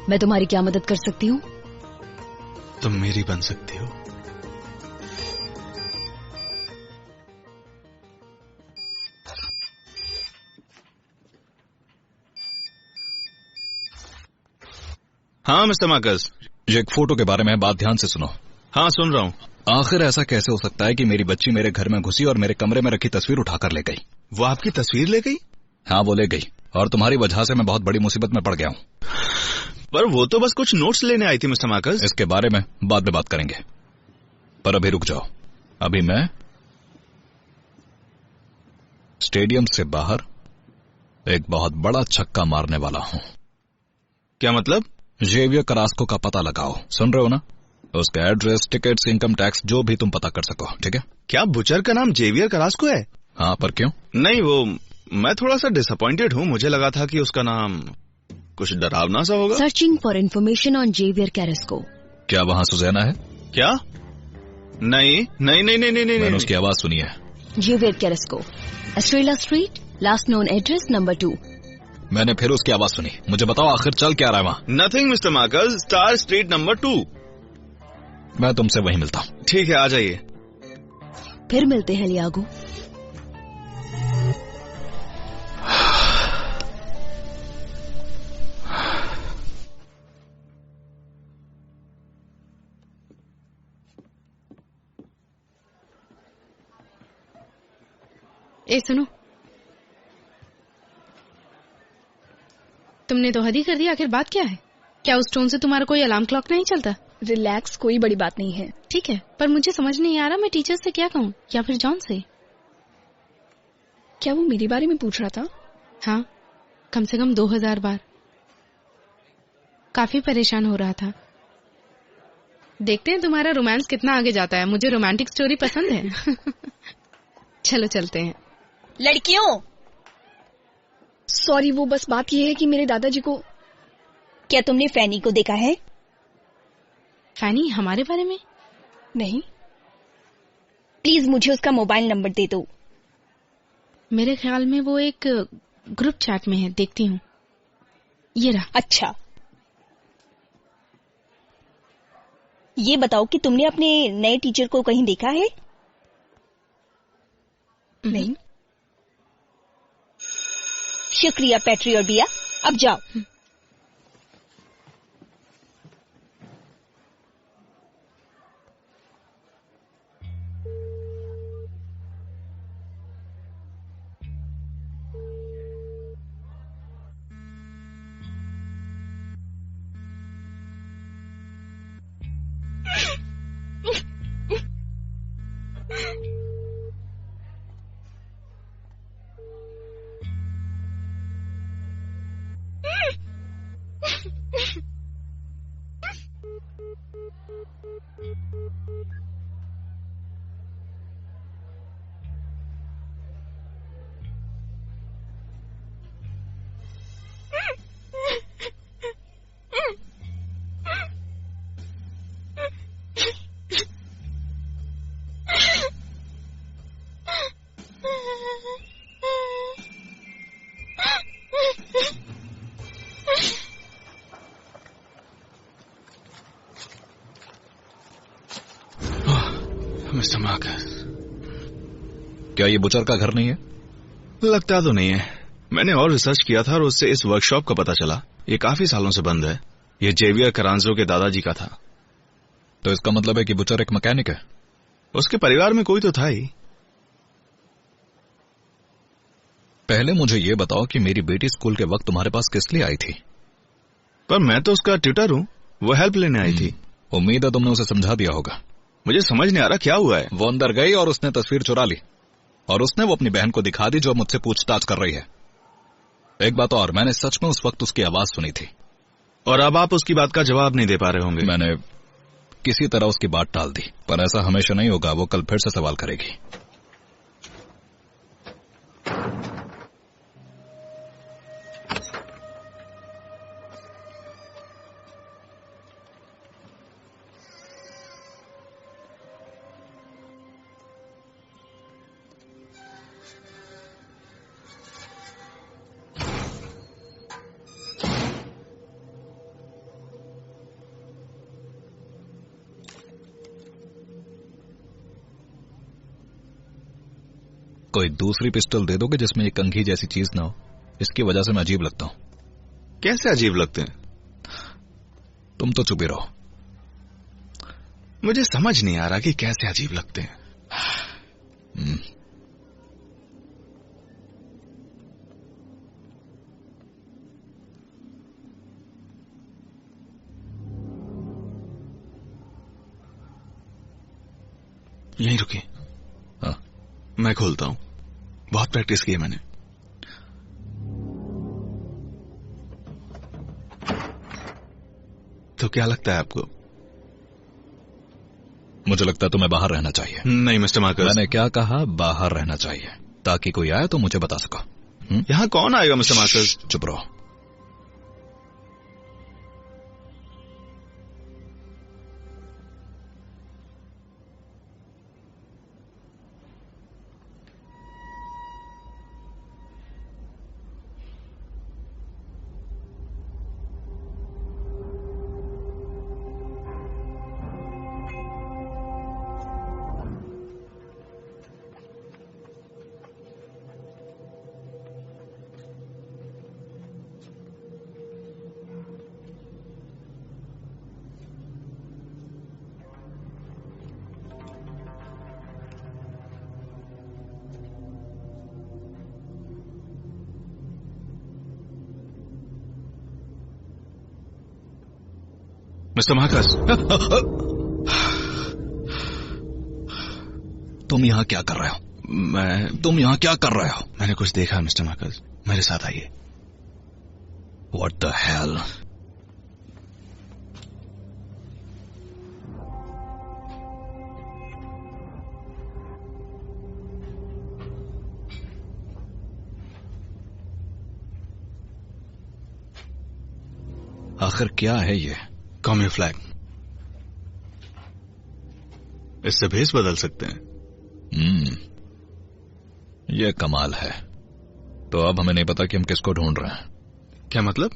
मैं तुम्हारी क्या मदद कर सकती हूँ? तुम मेरी बन सकती हो। हाँ मिस्टर मार्कस, ये एक फोटो के बारे में बात ध्यान से सुनो। हाँ सुन रहा हूँ। आखिर ऐसा कैसे हो सकता है कि मेरी बच्ची मेरे घर में घुसी और मेरे कमरे में रखी तस्वीर उठाकर ले गई? वो आपकी तस्वीर ले गई? हाँ, वो ले गई और तुम्हारी वजह से मैं बहुत बड़ी मुसीबत में पड़ गया हूँ। पर वो तो बस कुछ नोट्स लेने आई थी मिस्टर मार्कस। इसके बारे में बाद में बात करेंगे, पर अभी रुक जाओ। अभी मैं स्टेडियम से बाहर एक बहुत बड़ा छक्का मारने वाला हूँ। क्या मतलब? जेवियर करास्को का पता लगाओ। सुन रहे हो ना? उसका एड्रेस, टिकट्स, इनकम टैक्स, जो भी तुम पता कर सको। ठीक है? क्या बुचर का नाम जेवियर करास्को है? हाँ, पर क्यों? नहीं, वो मैं थोड़ा सा डिसअपॉइंटेड हूँ। मुझे लगा था कि उसका नाम कुछ डरावना सा होगा। Searching for information on Javier Carrasco. क्या वहाँ सुजैना है? क्या? नहीं नहीं नहीं नहीं नहीं नहीं, मैंने उसकी आवाज सुनी है। Javier Carrasco, Estrella street, last known address number 2। मैंने फिर उसकी आवाज सुनी। मुझे बताओ आखिर चल क्या रहा है वहाँ? Nothing mister Marcus, star street number 2। मैं तुमसे वहीं मिलता हूँ। ठीक है, आ जाइए। फिर मिलते हैं लियागो। ए सुनो, तुमने तो हद ही कर दिया। आखिर बात क्या है? क्या उस टोन से तुम्हारा कोई अलार्म क्लॉक नहीं चलता? रिलैक्स, कोई बड़ी बात नहीं है। ठीक है, पर मुझे समझ नहीं आ रहा मैं टीचर से क्या कहूँ, या फिर जॉन से। क्या वो मेरे बारे में पूछ रहा था? हाँ, कम से कम 2000 बार। काफी परेशान हो रहा था। देखते हैं तुम्हारा रोमांस कितना आगे जाता है। मुझे रोमांटिक स्टोरी पसंद है। चलो चलते हैं। लड़कियों, सॉरी, वो बस बात ये है कि मेरे दादाजी को। क्या तुमने फैनी को देखा है? फैनी हमारे बारे में? नहीं। प्लीज मुझे उसका मोबाइल नंबर दे दो। मेरे ख्याल में वो एक ग्रुप चैट में है, देखती हूँ। ये रहा। अच्छा, ये बताओ कि तुमने अपने नए टीचर को कहीं देखा है? नहीं। शुक्रिया पैट्री और बिया, अब जाओ। मिस्टर मार्कस, क्या ये बुचर का घर नहीं है? लगता तो नहीं है। मैंने और रिसर्च किया था और उससे इस वर्कशॉप का पता चला। ये काफी सालों से बंद है। ये जेवियर करांजो के दादाजी का था। तो इसका मतलब है कि बुचर एक मैकेनिक है। उसके परिवार में कोई तो था ही। पहले मुझे ये बताओ कि मेरी बेटी स्कूल के वक्त तुम्हारे पास किस लिए आई थी? पर मैं तो उसका ट्यूटर हूँ, वो हेल्प लेने आई थी। उम्मीद है तुमने उसे समझा दिया होगा। मुझे समझ नहीं आ रहा क्या हुआ है। वो अंदर गई और उसने तस्वीर चुरा ली और उसने वो अपनी बहन को दिखा दी जो मुझसे पूछताछ कर रही है। एक बात और, मैंने सच में उस वक्त उसकी आवाज सुनी थी। और अब आप उसकी बात का जवाब नहीं दे पा रहे होंगे। मैंने किसी तरह उसकी बात टाल दी, पर ऐसा हमेशा नहीं होगा। वो कल फिर से सवाल करेगी। कोई दूसरी पिस्टल दे दोगे जिसमें एक कंघी जैसी चीज ना हो? इसकी वजह से मैं अजीब लगता हूं। कैसे अजीब लगते हैं? तुम तो चुप ही रहो। मुझे समझ नहीं आ रहा कि कैसे अजीब लगते हैं। यहीं रुकिए। हाँ, मैं खोलता हूं। बहुत प्रैक्टिस की है मैंने। तो क्या लगता है आपको? मुझे लगता है तुम्हें बाहर रहना चाहिए। नहीं मिस्टर मार्कस। मैंने क्या कहा? बाहर रहना चाहिए, ताकि कोई आए तो मुझे बता सको। यहां कौन आएगा मिस्टर मार्कस? चुप रहो। मिस्टर मार्कस, तुम यहां क्या कर रहे हो? तुम यहां क्या कर रहे हो? मैंने कुछ देखा मिस्टर मार्कस, मेरे साथ आइए। What the hell? आखिर क्या है ये? कॉम्यू फ्लैग। इससे भेस बदल सकते हैं। ये कमाल है। तो अब हमें नहीं पता कि हम किसको ढूंढ रहे हैं। क्या मतलब?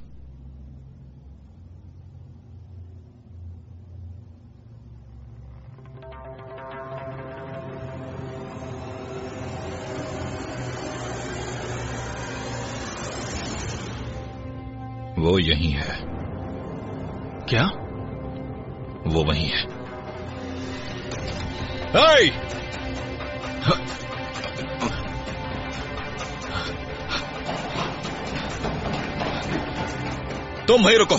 वो यहीं है। क्या? वो वहीं है। Hey! तुम वहीं रुको।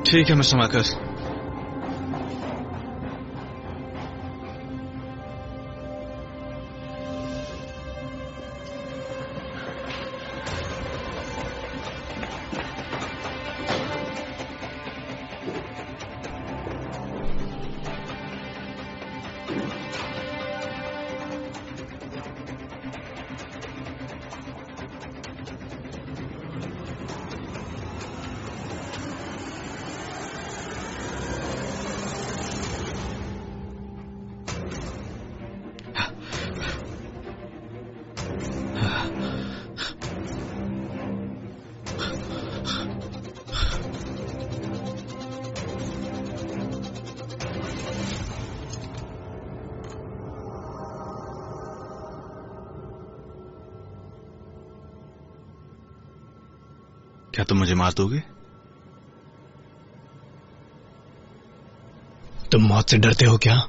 ठीक है मिस्टर मार्कस। क्या तुम मुझे मार दोगे? तुम मौत से डरते हो क्या?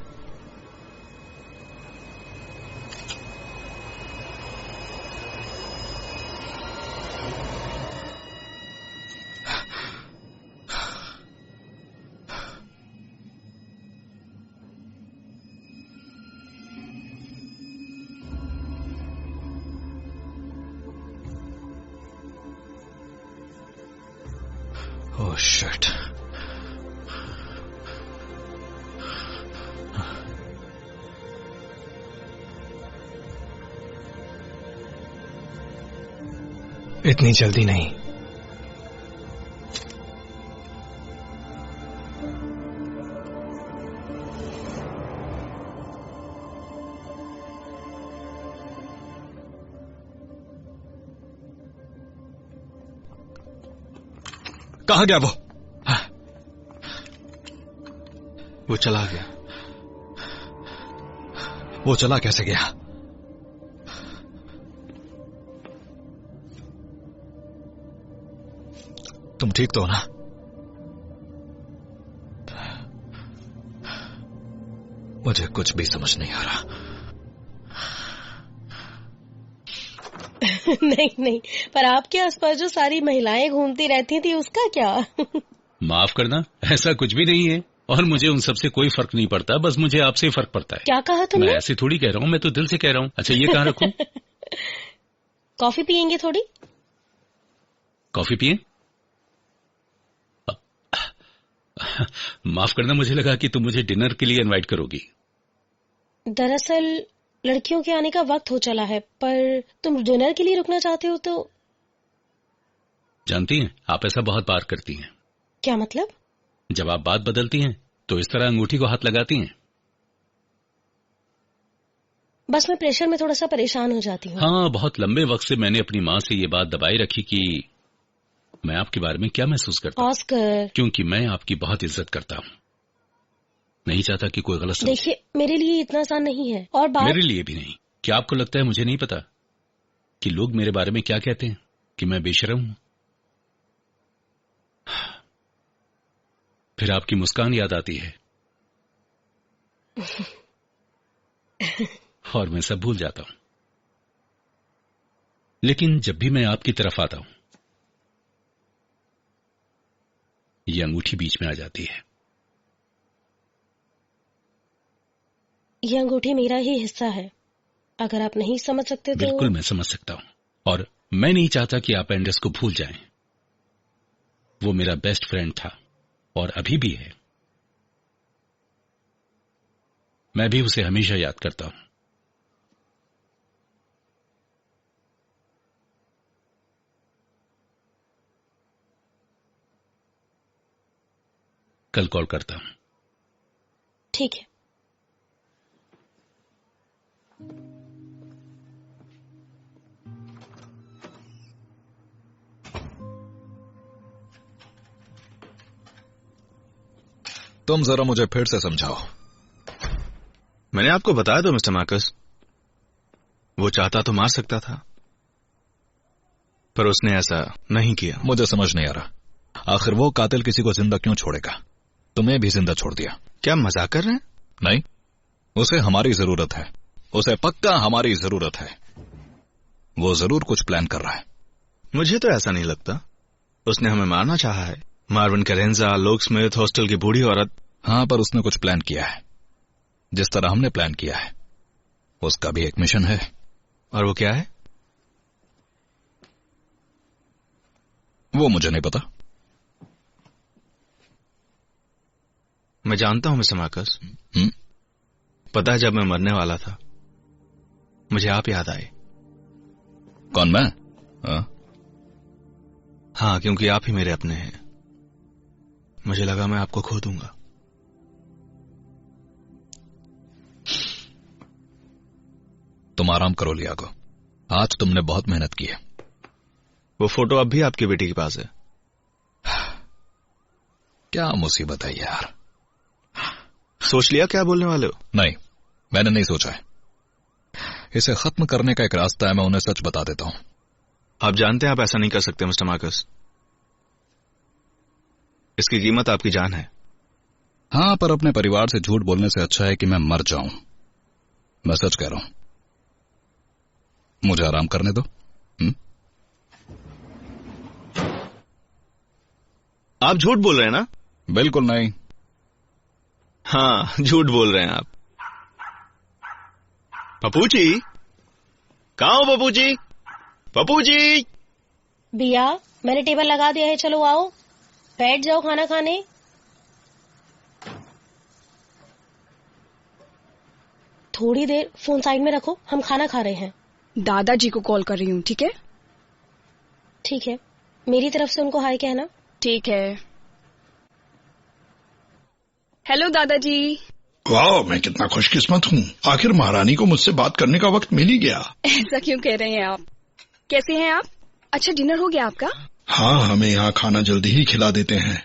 Oh shit. इतनी जल्दी नहीं। कहाँ गया वो? वो चला गया। वो चला कैसे गया? तुम ठीक तो हो ना? मुझे कुछ भी समझ नहीं आ रहा। नहीं नहीं, पर आपके आसपास जो सारी महिलाएं घूमती रहती थी उसका क्या? माफ करना, ऐसा कुछ भी नहीं है और मुझे उन सब से कोई फर्क नहीं पड़ता, बस मुझे आपसे फर्क पड़ता है। क्या कहा तुमने? मैं ऐसे थोड़ी कह रहा हूँ, मैं तो दिल से कह रहा हूँ। अच्छा ये कहाँ रखूं? कॉफी पियेंगे थोड़ी? कॉफी पिए? माफ करना, मुझे लगा कि तुम मुझे डिनर के लिए इनवाइट करोगी। दरअसल लड़कियों के आने का वक्त हो चला है, पर तुम डिनर के लिए रुकना चाहते हो तो? जानती हैं, आप ऐसा बहुत बार करती हैं। क्या मतलब? जब आप बात बदलती हैं तो इस तरह अंगूठी को हाथ लगाती हैं। बस मैं प्रेशर में थोड़ा सा परेशान हो जाती हूँ। हाँ, बहुत लंबे वक्त से मैंने अपनी माँ से ये बात दबाई रखी कि मैं आपके बारे में क्या महसूस करता हूँ। ऑस्कर, क्योंकि मैं आपकी बहुत इज्जत करता हूँ, नहीं चाहता कि कोई गलत समझे। देखिए, मेरे लिए इतना आसान नहीं है। और बात मेरे लिए भी नहीं। क्या आपको लगता है मुझे नहीं पता कि लोग मेरे बारे में क्या कहते हैं, कि मैं बेशर्म हूं? फिर आपकी मुस्कान याद आती है और मैं सब भूल जाता हूं। लेकिन जब भी मैं आपकी तरफ आता हूं, ये अंगूठी बीच में आ जाती है। ये अंगूठी मेरा ही हिस्सा है। अगर आप नहीं समझ सकते तो? बिल्कुल मैं समझ सकता हूं, और मैं नहीं चाहता कि आप एंडर्स को भूल जाएं। वो मेरा बेस्ट फ्रेंड था और अभी भी है। मैं भी उसे हमेशा याद करता हूं। कल कॉल करता हूं। ठीक है। तुम जरा मुझे फिर से समझाओ। मैंने आपको बताया तो मिस्टर मार्कस, वो चाहता तो मार सकता था, पर उसने ऐसा नहीं किया। मुझे समझ नहीं आ रहा, आखिर वो कातिल किसी को जिंदा क्यों छोड़ेगा? तुम्हें भी जिंदा छोड़ दिया। क्या मजाक कर रहे हैं? नहीं, उसे हमारी जरूरत है। उसे पक्का हमारी जरूरत है। वो जरूर कुछ प्लान कर रहा है। मुझे तो ऐसा नहीं लगता। उसने हमें मारना चाहा है। मार्विन कैरेंजा, लोक स्मिथ, हॉस्टल की बूढ़ी औरत। हाँ, पर उसने कुछ प्लान किया है, जिस तरह हमने प्लान किया है। उसका भी एक मिशन है। और वो क्या है? वो मुझे नहीं पता। मैं जानता हूं मिस्टर मार्कस। पता है, जब मैं मरने वाला था मुझे आप याद आए। कौन, मैं? हाँ, क्योंकि आप ही मेरे अपने हैं। मुझे लगा मैं आपको खो दूंगा। तुम आराम करो लियागो, आज तुमने बहुत मेहनत की है। वो फोटो अब भी आपकी बेटी के पास है। क्या मुसीबत है यार। सोच लिया क्या बोलने वाले हो? नहीं, मैंने नहीं सोचा है। इसे खत्म करने का एक रास्ता है, मैं उन्हें सच बता देता हूं। आप जानते हैं आप ऐसा नहीं कर सकते मिस्टर मार्कस। इसकी कीमत आपकी जान है। हाँ, पर अपने परिवार से झूठ बोलने से अच्छा है कि मैं मर जाऊं। मैं सच कह रहा हूं, मुझे आराम करने दो। आप झूठ बोल रहे हैं ना? बिल्कुल नहीं। हाँ, झूठ बोल रहे हैं आप। पप्पू जी, कहाँ हो पप्पू जी? पप्पू जी! बिया, मैंने टेबल लगा दिया है, चलो आओ, बैठ जाओ खाना खाने। थोड़ी देर फोन साइड में रखो, हम खाना खा रहे हैं। दादाजी को कॉल कर रही हूँ, ठीक है? ठीक है, मेरी तरफ से उनको हाय कहना। ठीक है। हेलो दादाजी। वाह, मैं कितना खुशकिस्मत हूँ, आखिर महारानी को मुझसे बात करने का वक्त मिल ही गया। ऐसा क्यों कह रहे हैं आप? कैसे हैं आप? अच्छा, डिनर हो गया आपका? हाँ, हमें यहाँ खाना जल्दी ही खिला देते हैं।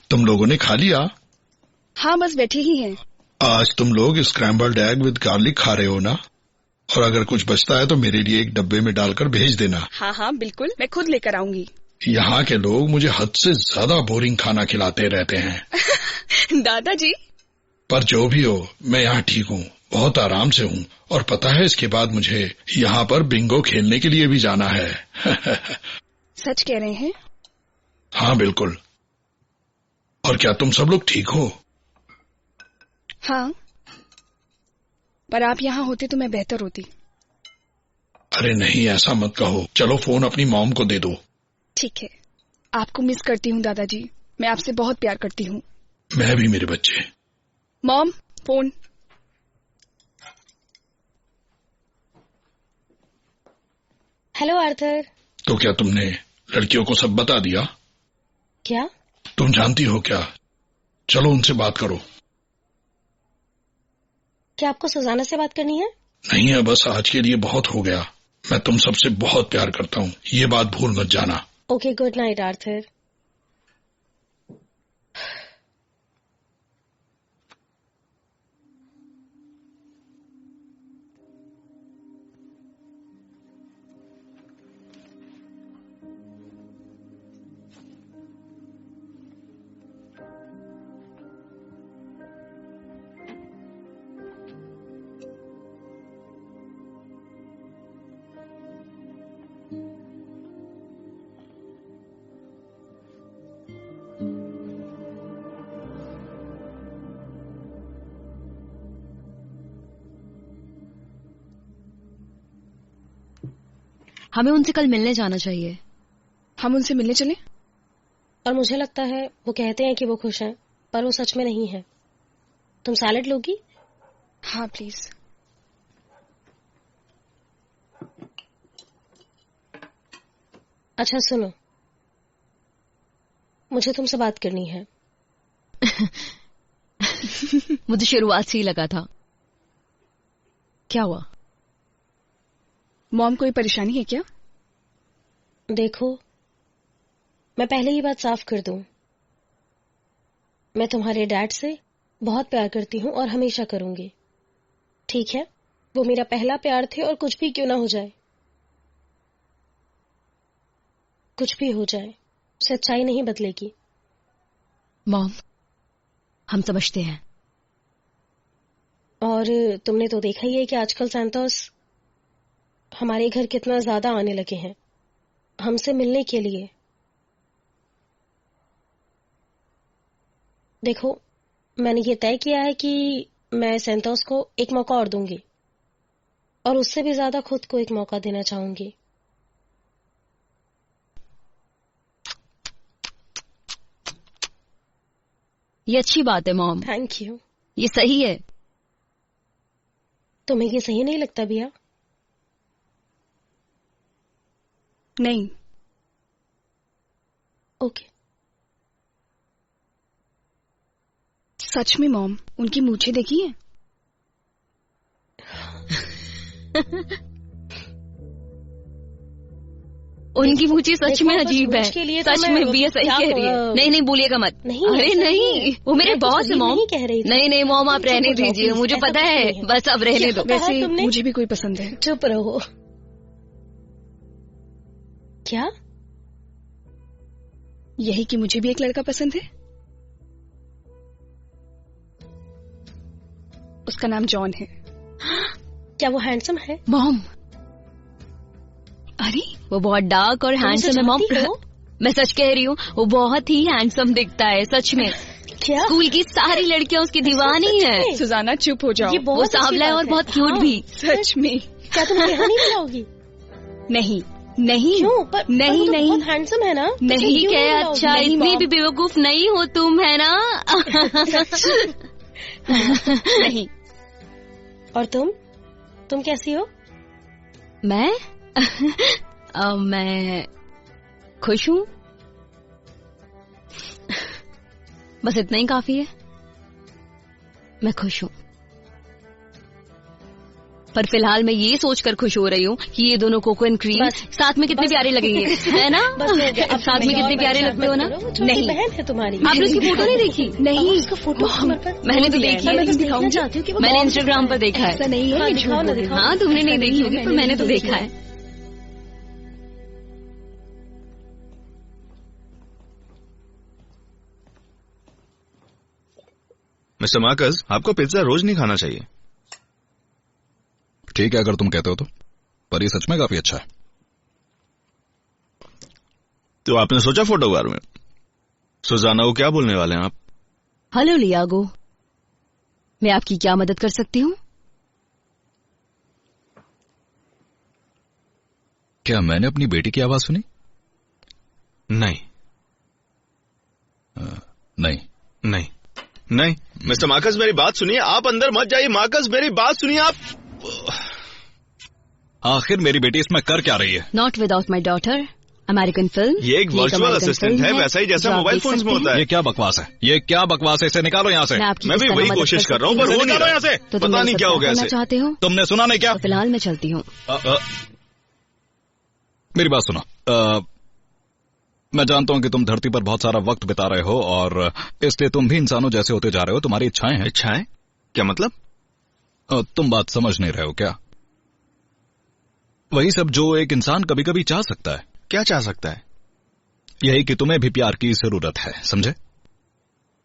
तुम लोगों ने खा लिया? हाँ, बस बैठे ही हैं। आज तुम लोग स्क्रैम्बल्ड एग विद गार्लिक खा रहे हो ना? और अगर कुछ बचता है तो मेरे लिए एक डब्बे में डालकर भेज देना। हाँ हाँ बिल्कुल, मैं खुद लेकर आऊंगी। यहाँ के लोग मुझे हद से ज्यादा बोरिंग खाना खिलाते रहते हैं। दादाजी। पर जो भी हो, मैं यहाँ ठीक हूँ, बहुत आराम से हूँ। और पता है, इसके बाद मुझे यहाँ पर बिंगो खेलने के लिए भी जाना है। सच कह रहे हैं? हाँ बिल्कुल। और क्या तुम सब लोग ठीक हो? हाँ, पर आप यहाँ होते तो मैं बेहतर होती। अरे नहीं, ऐसा मत कहो। चलो फोन अपनी मॉम को दे दो। ठीक है, आपको मिस करती हूँ दादाजी, मैं आपसे बहुत प्यार करती हूँ। मैं भी, मेरे बच्चे। Mom, phone. Hello Arthur. तो क्या तुमने लड़कियों को सब बता दिया? क्या? तुम जानती हो क्या? चलो उनसे बात करो। क्या आपको सुजाना से बात करनी है? नहीं है, बस आज के लिए बहुत हो गया। मैं तुम सबसे बहुत प्यार करता हूँ, ये बात भूल मत जाना। Okay, good night Arthur. हमें उनसे कल मिलने जाना चाहिए। हम उनसे मिलने चले? और मुझे लगता है वो कहते हैं कि वो खुश हैं, पर वो सच में नहीं है। तुम सैलेड लोगी? हाँ प्लीज। अच्छा सुनो, मुझे तुमसे बात करनी है। मुझे शुरुआत से ही लगा था। क्या हुआ? मॉम, कोई परेशानी है क्या? देखो, मैं पहले ही बात साफ कर दूं, मैं तुम्हारे डैड से बहुत प्यार करती हूँ और हमेशा करूंगी, ठीक है? वो मेरा पहला प्यार थे और कुछ भी क्यों ना हो जाए, कुछ भी हो जाए, सच्चाई नहीं बदलेगी। मॉम, हम समझते हैं। और तुमने तो देखा ही है कि आजकल सैंतास हमारे घर कितना ज्यादा आने लगे हैं हमसे मिलने के लिए। देखो, मैंने ये तय किया है कि मैं सैंतास को एक मौका और दूंगी, और उससे भी ज्यादा खुद को एक मौका देना चाहूंगी। ये अच्छी बात है मॉम। Thank you. ये सही है। तुम्हें ये सही नहीं लगता बिया? नहीं। ओके। सच में मॉम, उनकी मूछें देखी है? उनकी मूछें सच में अजीब है। सच में भी सही कह रही है। नहीं नहीं, बोलिएगा मत। नहीं, अरे नहीं, वो मेरे बॉस है मॉम। नहीं कह रही थी। नहीं मॉम, आप रहने दीजिए, मुझे पता है, बस अब रहने दो। वैसे मुझे भी कोई पसंद है। चुप रहो। क्या? यही कि मुझे भी एक लड़का पसंद है। उसका नाम जॉन है। क्या वो हैंडसम है? मॉम, अरे वो बहुत डार्क और हैंडसम है मॉम। मैं सच कह रही हूँ, वो बहुत ही हैंडसम दिखता है सच में। क्या? स्कूल की सारी लड़कियां उसकी दीवानी है। सुजाना चुप हो जाओ। वो सांवला है और बहुत क्यूट भी। सच में? क्या तुम नेहा नहीं मिलाओगी? नहीं नहीं। क्यों? नहीं तो नहीं, बहुत हैंडसम है ना। नहीं क्या? अच्छा, इतनी भी बेवकूफ नहीं हो तुम, है ना? नहीं। और तुम कैसी हो? मैं मैं खुश हूँ, बस इतना ही काफी है। मैं खुश हूँ, पर फिलहाल मैं ये सोचकर खुश हो रही हूँ कि ये दोनों कोको एंड क्रीम साथ में कितने प्यारे लगेंगे, है ना? अब साथ में कितने प्यारे लगते हो ना? नहीं, बहन है तुम्हारी। आपने उसकी फोटो नहीं देखी? नहीं, उसका फोटो मैंने तो देखी है, दिखाना चाहती हूँ कि मैंने इंस्टाग्राम पर देखा है। ऐसा नहीं है। हाँ, तुमने नहीं देखी होगी, पर मैंने तो देखा है। मिस्टर मार्कस, आपको पिज्जा रोज नहीं खाना चाहिए। ठीक है अगर तुम कहते हो तो, पर ये सच में काफी अच्छा है। तो आपने सोचा फोटो के बारे में? सुजाना को क्या बोलने वाले हैं आप? हेलो लियागो, मैं आपकी क्या मदद कर सकती हूँ? क्या मैंने अपनी बेटी की आवाज सुनी? नहीं नहीं नहीं नहीं। मिस्टर मार्कस मेरी बात सुनिए, आप अंदर मत जाइए। मार्कस मेरी बात सुनिए आप। आखिर मेरी बेटी इसमें कर क्या रही है? Not without my daughter. American film. ये एक वर्चुअल असिस्टेंट है, वैसा ही जैसा मोबाइल फोन्स में होता है। ये क्या बकवास है? ये क्या बकवास है? इसे निकालो यहाँ से। मैं भी वही कोशिश कर रहा हूँ, पर वो नहीं रहा यहाँ से। तो पता नहीं क्या हो गया। चाहते हो? तुमने सुना नहीं क्या? तो फिलहाल मैं चलती हूँ। मेरी बात सुनो। मैं जानता हूँ कि तुम धरती पर बहुत सारा वक्त बिता रहे हो और इसलिए तुम भी इंसानों जैसे होते जा रहे हो। तुम्हारी इच्छाएं हैं। इच्छाएं? क्या मतलब? तुम बात समझ नहीं रहे हो क्या? वही सब जो एक इंसान कभी कभी चाह सकता है। क्या चाह सकता है? यही कि तुम्हें भी प्यार की जरूरत है, समझे?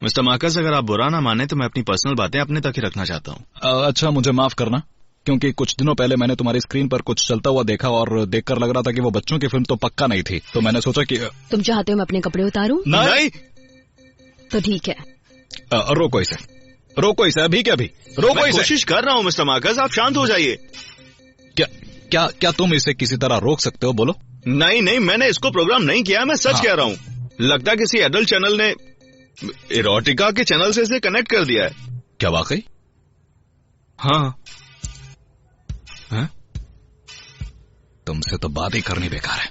मिस्टर मार्कस, अगर आप बुरा ना माने तो मैं अपनी पर्सनल बातें अपने तक ही रखना चाहता हूँ। अच्छा, मुझे माफ करना, क्योंकि कुछ दिनों पहले मैंने तुम्हारी स्क्रीन पर कुछ चलता हुआ देखा और देखकर लग रहा था कि वो बच्चों की फिल्म तो पक्का नहीं थी। तो मैंने सोचा कि तुम चाहते हो मैं अपने कपड़े उतारूं? नहीं। तो ठीक है। रोको इसे अभी के अभी। रोको इसे। कोशिश कर रहा हूँ मिस्टर मार्कस, आप शांत हो जाइए। क्या तुम इसे किसी तरह रोक सकते हो? बोलो। नहीं, मैंने इसको प्रोग्राम नहीं किया, मैं सच कह रहा हूँ। लगता है किसी एडल्ट चैनल ने इरोटिका के चैनल से इसे कनेक्ट कर दिया है। क्या वाकई? हाँ। तुमसे तो बात ही करनी बेकार है।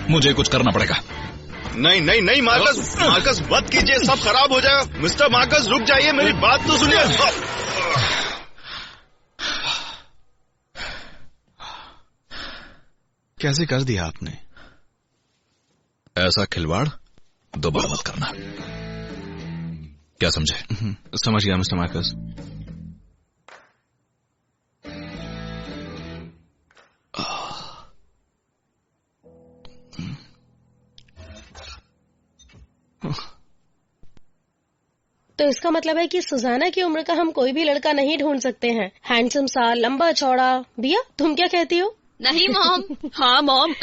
मुझे कुछ करना पड़ेगा। नहीं मार्कस मत कीजिए, सब खराब हो जाएगा। मिस्टर मार्कस रुक जाइए, मेरी बात तो सुनिए। कैसे कर दिया आपने? ऐसा खिलवाड़ दोबारा मत करना, क्या समझे? समझ गया मिस्टर मार्कस। तो इसका मतलब है कि सुजाना की उम्र का हम कोई भी लड़का नहीं ढूंढ सकते हैं। हैंडसम सा, लंबा चौड़ा। बिया, तुम क्या कहती हो? नहीं मॉम। हाँ मॉम।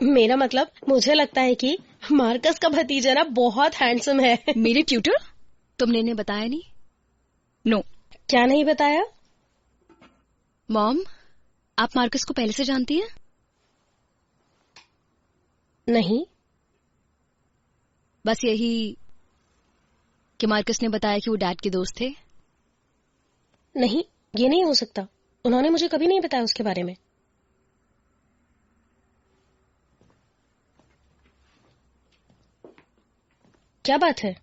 मेरा मतलब, मुझे लगता है कि मार्कस का भतीजा ना बहुत हैंडसम है। मेरे ट्यूटर? तुमने इन्हें बताया नहीं? नो। क्या नहीं बताया? मॉम, आप मार्कस को पहले से जानती हैं? नहीं। बस यही कि मार्कस ने बताया कि वो डैड के दोस्त थे? नहीं, ये नहीं हो सकता। उन्होंने मुझे कभी नहीं बताया उसके बारे में। क्या बात है?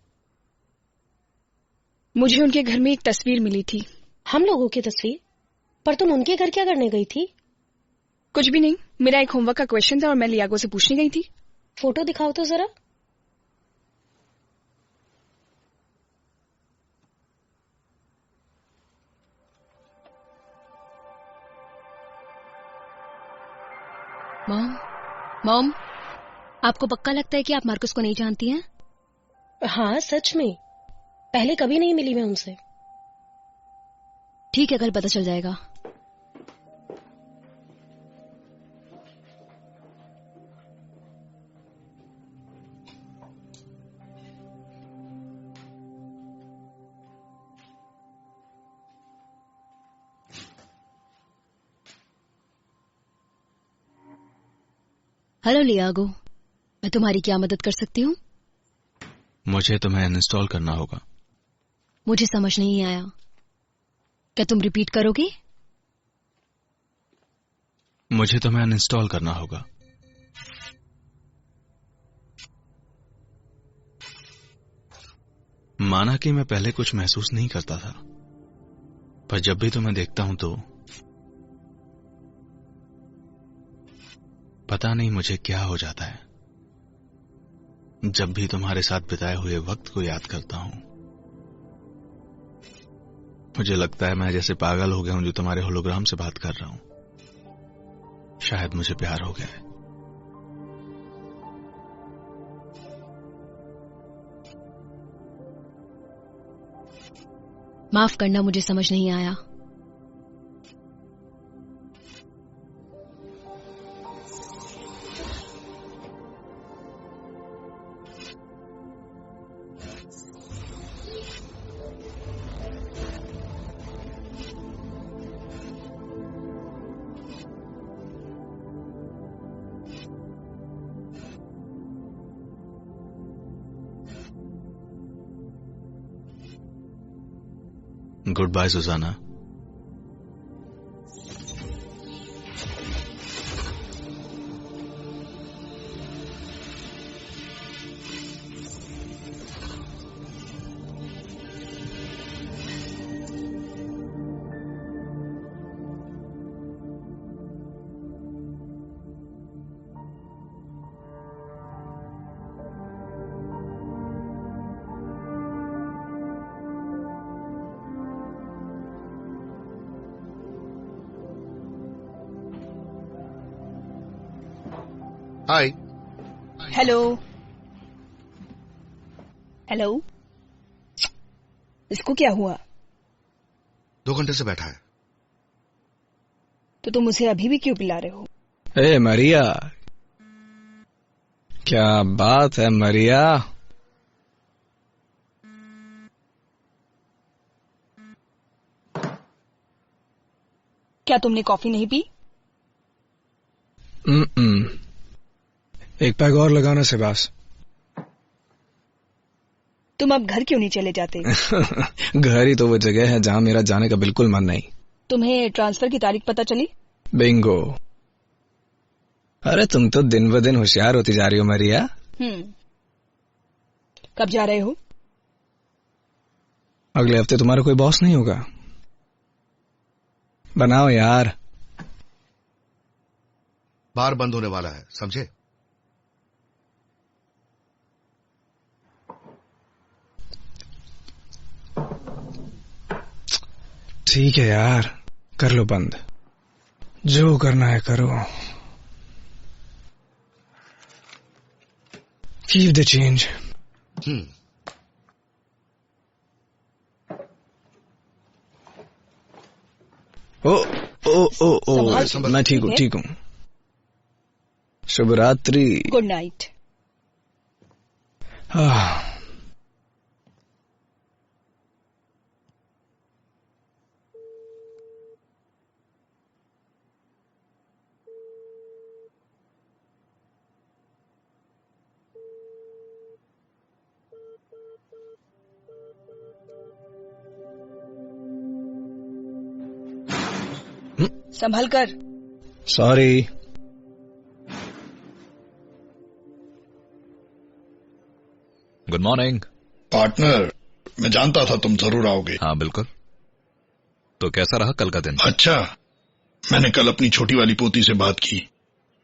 मुझे उनके घर में एक तस्वीर मिली थी। हम लोगों की तस्वीर? पर तुम उनके घर क्या करने गई थी? कुछ भी नहीं, मेरा एक होमवर्क का क्वेश्चन था और मैं लियागो से पूछने गई थी। फोटो दिखाओ तो जरा। मॉम, आपको पक्का लगता है कि आप मार्कस को नहीं जानती हैं? हाँ सच में, पहले कभी नहीं मिली मैं उनसे। ठीक है, कल पता चल जाएगा। हेलो लियागो, मैं तुम्हारी क्या मदद कर सकती हूँ? मुझे तुम्हें अनइंस्टॉल करना होगा। मुझे समझ नहीं आया, क्या तुम रिपीट करोगे? मुझे तुम्हें अनइंस्टॉल करना होगा। माना कि मैं पहले कुछ महसूस नहीं करता था, पर जब भी तुम्हें देखता हूं तो पता नहीं मुझे क्या हो जाता है। जब भी तुम्हारे साथ बिताए हुए वक्त को याद करता हूं, मुझे लगता है मैं जैसे पागल हो गया हूं जो तुम्हारे होलोग्राम से बात कर रहा हूं। शायद मुझे प्यार हो गया है। माफ करना, मुझे समझ नहीं आया। Good bye Sujana. Hi. Hello hello, इसको क्या हुआ? 2 घंटे से बैठा है। तो तुम उसे अभी भी क्यों पिला रहे हो? ए मरिया, क्या बात है मरिया? क्या तुमने कॉफी नहीं पी? एक पैग और लगाना सिबास। तुम अब घर क्यों नहीं चले जाते? घर ही तो वो जगह है जहां मेरा जाने का बिल्कुल मन नहीं। तुम्हें ट्रांसफर की तारीख पता चली? बिंगो। अरे तुम तो दिन ब दिन होशियार होती जा रही हो मरिया। कब जा रहे हो? अगले हफ्ते तुम्हारा कोई बॉस नहीं होगा। बनाओ यार। बार बंद होने वाला है, समझे? ठीक है यार, कर लो बंद, जो करना है करो। Keep the change. ओ ओ ओ ओ, मैं ठीक हूँ, ठीक हूँ। शुभ रात्रि। Good night. संभल कर। सॉरी। गुड मॉर्निंग पार्टनर, मैं जानता था तुम जरूर आओगे। हाँ बिल्कुल। तो कैसा रहा कल का दिन? अच्छा, मैंने कल अपनी छोटी वाली पोती से बात की।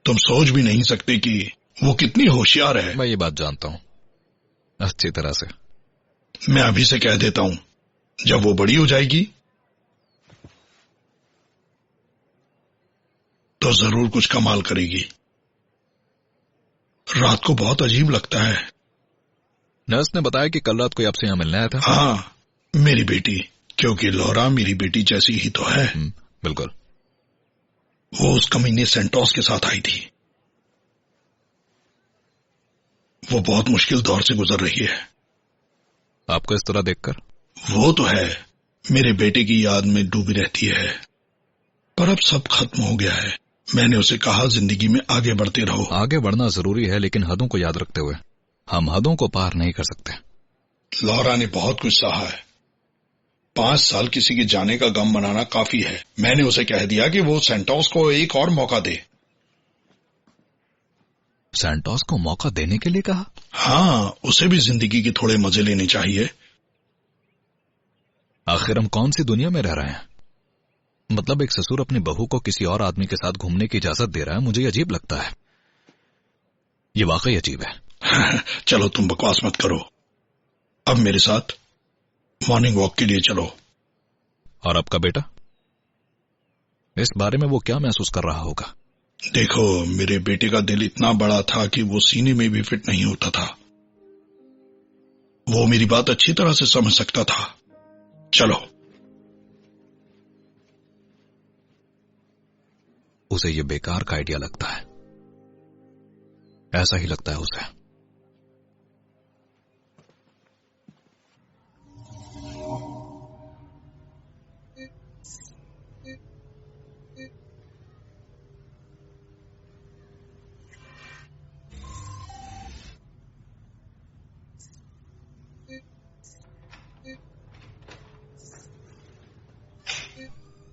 तुम सोच भी नहीं सकते कि वो कितनी होशियार है। मैं ये बात जानता हूँ अच्छी तरह से। मैं अभी से कह देता हूँ, जब वो बड़ी हो जाएगी तो जरूर कुछ कमाल करेगी। रात को बहुत अजीब लगता है। नर्स ने बताया कि कल रात कोई आपसे यहाँ मिलने आया था। हाँ, मेरी बेटी, क्योंकि लौरा मेरी बेटी जैसी ही तो है। बिल्कुल। वो उस कमीने सेंटोस के साथ आई थी। वो बहुत मुश्किल दौर से गुजर रही है। आपको इस तरह देखकर? वो तो है, मेरे बेटे की याद में डूबी रहती है, पर अब सब खत्म हो गया है। मैंने उसे कहा जिंदगी में आगे बढ़ते रहो। आगे बढ़ना जरूरी है, लेकिन हदों को याद रखते हुए। हम हदों को पार नहीं कर सकते। लौरा ने बहुत कुछ सहा है। 5 साल किसी के जाने का गम मनाना काफी है। मैंने उसे कह दिया कि वो सेंटोस को एक और मौका दे। सेंटोस को मौका देने के लिए कहा? हाँ, उसे भी जिंदगी के थोड़े मजे लेने चाहिए। आखिर हम कौन सी दुनिया में रह रहे हैं? मतलब एक ससुर अपनी बहू को किसी और आदमी के साथ घूमने की इजाजत दे रहा है। मुझे अजीब लगता है, ये वाकई अजीब है। चलो तुम बकवास मत करो, अब मेरे साथ मॉर्निंग वॉक के लिए चलो। और आपका बेटा, इस बारे में वो क्या महसूस कर रहा होगा? देखो, मेरे बेटे का दिल इतना बड़ा था कि वो सीने में भी फिट नहीं होता था। वो मेरी बात अच्छी तरह से समझ सकता था। चलो। उसे ये बेकार का आइडिया लगता है, ऐसा ही लगता है उसे।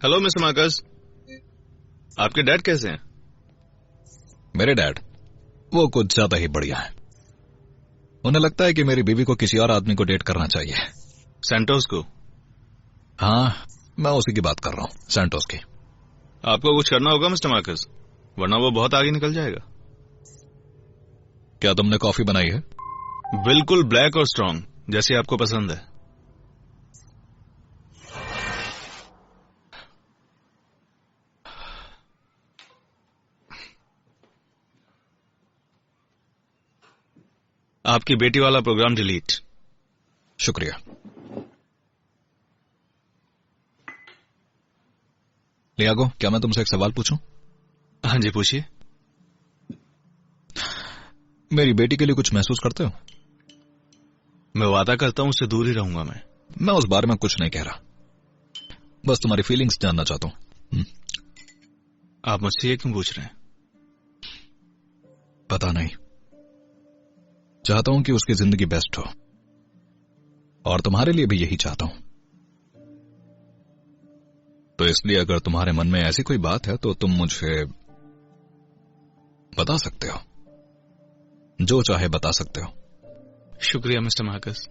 हेलो मिस्टर मार्कस, आपके डैड कैसे हैं? मेरे डैड, वो कुछ ज्यादा ही बढ़िया है। उन्हें लगता है कि मेरी बीवी को किसी और आदमी को डेट करना चाहिए। सेंटोस को? हाँ, मैं उसी की बात कर रहा हूँ, सेंटोस की। आपको कुछ करना होगा मिस्टर मार्कस, वरना वो बहुत आगे निकल जाएगा। क्या तुमने कॉफी बनाई है? बिल्कुल ब्लैक और स्ट्रांग, जैसी आपको पसंद है। आपकी बेटी वाला प्रोग्राम डिलीट। शुक्रिया। लियागो, क्या मैं तुमसे एक सवाल पूछूं? हाँ जी, पूछिए। मेरी बेटी के लिए कुछ महसूस करते हो? मैं वादा करता हूं उससे दूर ही रहूंगा। मैं उस बारे में कुछ नहीं कह रहा, बस तुम्हारी फीलिंग्स जानना चाहता हूं। आप मुझसे ये क्यों पूछ रहे हैं? पता नहीं, चाहता हूं कि उसकी जिंदगी बेस्ट हो, और तुम्हारे लिए भी यही चाहता हूं। तो इसलिए अगर तुम्हारे मन में ऐसी कोई बात है तो तुम मुझे बता सकते हो, जो चाहे बता सकते हो। शुक्रिया मिस्टर मार्कस।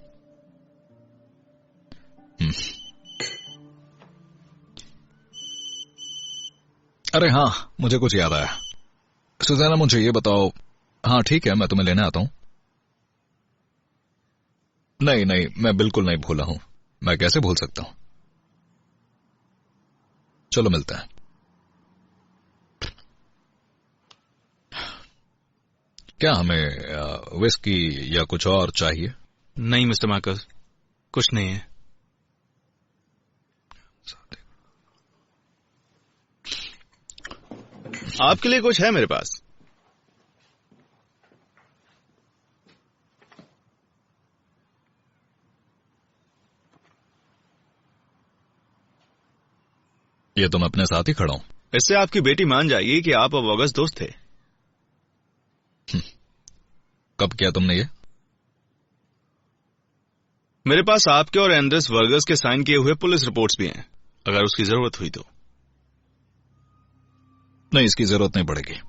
अरे हाँ, मुझे कुछ याद आया। सुजैना, मुझे ये बताओ। हाँ ठीक है, मैं तुम्हें लेने आता हूं। नहीं नहीं, मैं बिल्कुल नहीं भूला हूं। मैं कैसे भूल सकता हूं? चलो मिलते हैं। क्या हमें विस्की या कुछ और चाहिए? नहीं मिस्टर मार्कस, कुछ नहीं है। आपके लिए कुछ है मेरे पास। ये तो मैं अपने साथ ही खड़ा हूं। इससे आपकी बेटी मान जाएगी कि आप अब अगस्त दोस्त थे। कब किया तुमने ये? मेरे पास आपके और एंड्रेस वर्गस के साइन किए हुए पुलिस रिपोर्ट्स भी हैं, अगर उसकी जरूरत हुई तो। नहीं, इसकी जरूरत नहीं पड़ेगी,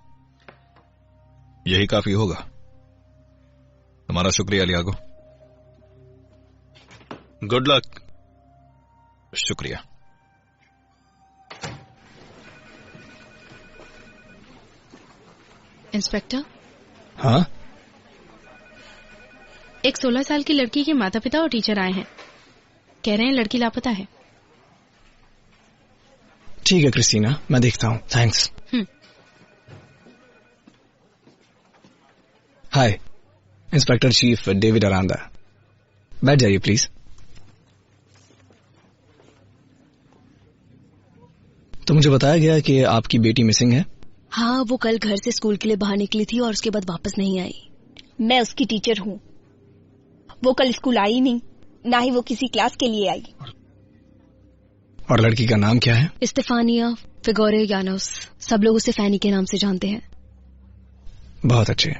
यही काफी होगा। तुम्हारा शुक्रिया लियागो। Good luck. शुक्रिया। इंस्पेक्टर। हाँ? एक 16 साल की लड़की के माता पिता और टीचर आए हैं, कह रहे हैं लड़की लापता है। ठीक है क्रिस्टीना, मैं देखता हूँ। थैंक्स। हाय, इंस्पेक्टर चीफ डेविड अरांदा। बैठ जाइए प्लीज। तो मुझे बताया गया कि आपकी बेटी मिसिंग है। हाँ, वो कल घर से स्कूल के लिए बाहर निकली थी और उसके बाद वापस नहीं आई। मैं उसकी टीचर हूँ। वो कल स्कूल आई नहीं, ना ही वो किसी क्लास के लिए आई। और लड़की का नाम क्या है? स्टेफानिया फिगोरे यानोस। सब लोग उसे फैनी के नाम से जानते हैं। बहुत अच्छे।